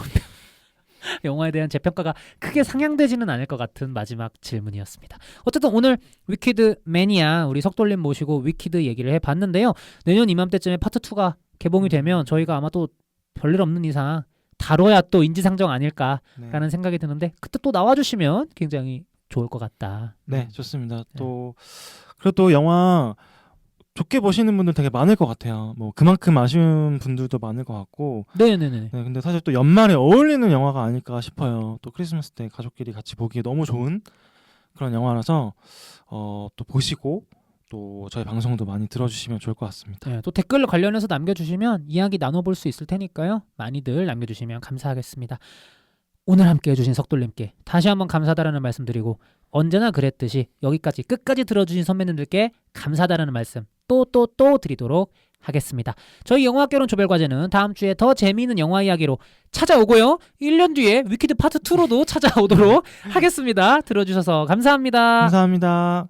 영화에 대한 제 평가가 크게 상향되지는 않을 것 같은 마지막 질문이었습니다. 어쨌든 오늘 위키드 매니아 우리 석돌림 모시고 위키드 얘기를 해봤는데요. 내년 이맘때쯤에 파트 2가 개봉이 되면 저희가 아마 또 별일 없는 이상 다뤄야 또 인지상정 아닐까라는 생각이 드는데 그때 또 나와주시면 굉장히 좋을 것 같다. 네, 좋습니다. 또 그리고 또 영화 좋게 보시는 분들 되게 많을 것 같아요. 뭐 그만큼 아쉬운 분들도 많을 것 같고. 네네네. 네, 근데 사실 또 연말에 어울리는 영화가 아닐까 싶어요. 또 크리스마스 때 가족끼리 같이 보기에 너무 좋은 그런 영화라서 또 보시고 또 저희 방송도 많이 들어주시면 좋을 것 같습니다. 네, 또 댓글 관련해서 남겨주시면 이야기 나눠볼 수 있을 테니까요. 많이들 남겨주시면 감사하겠습니다. 오늘 함께 해주신 석돌님께 다시 한번 감사하다라는 말씀 드리고 언제나 그랬듯이 여기까지 끝까지 들어주신 선배님들께 감사하다라는 말씀 또 드리도록 하겠습니다. 저희 영화학개론 조별과제는 다음 주에 더 재미있는 영화 이야기로 찾아오고요. 1년 뒤에 위키드 파트 2로도 찾아오도록 하겠습니다. 들어주셔서 감사합니다. 감사합니다.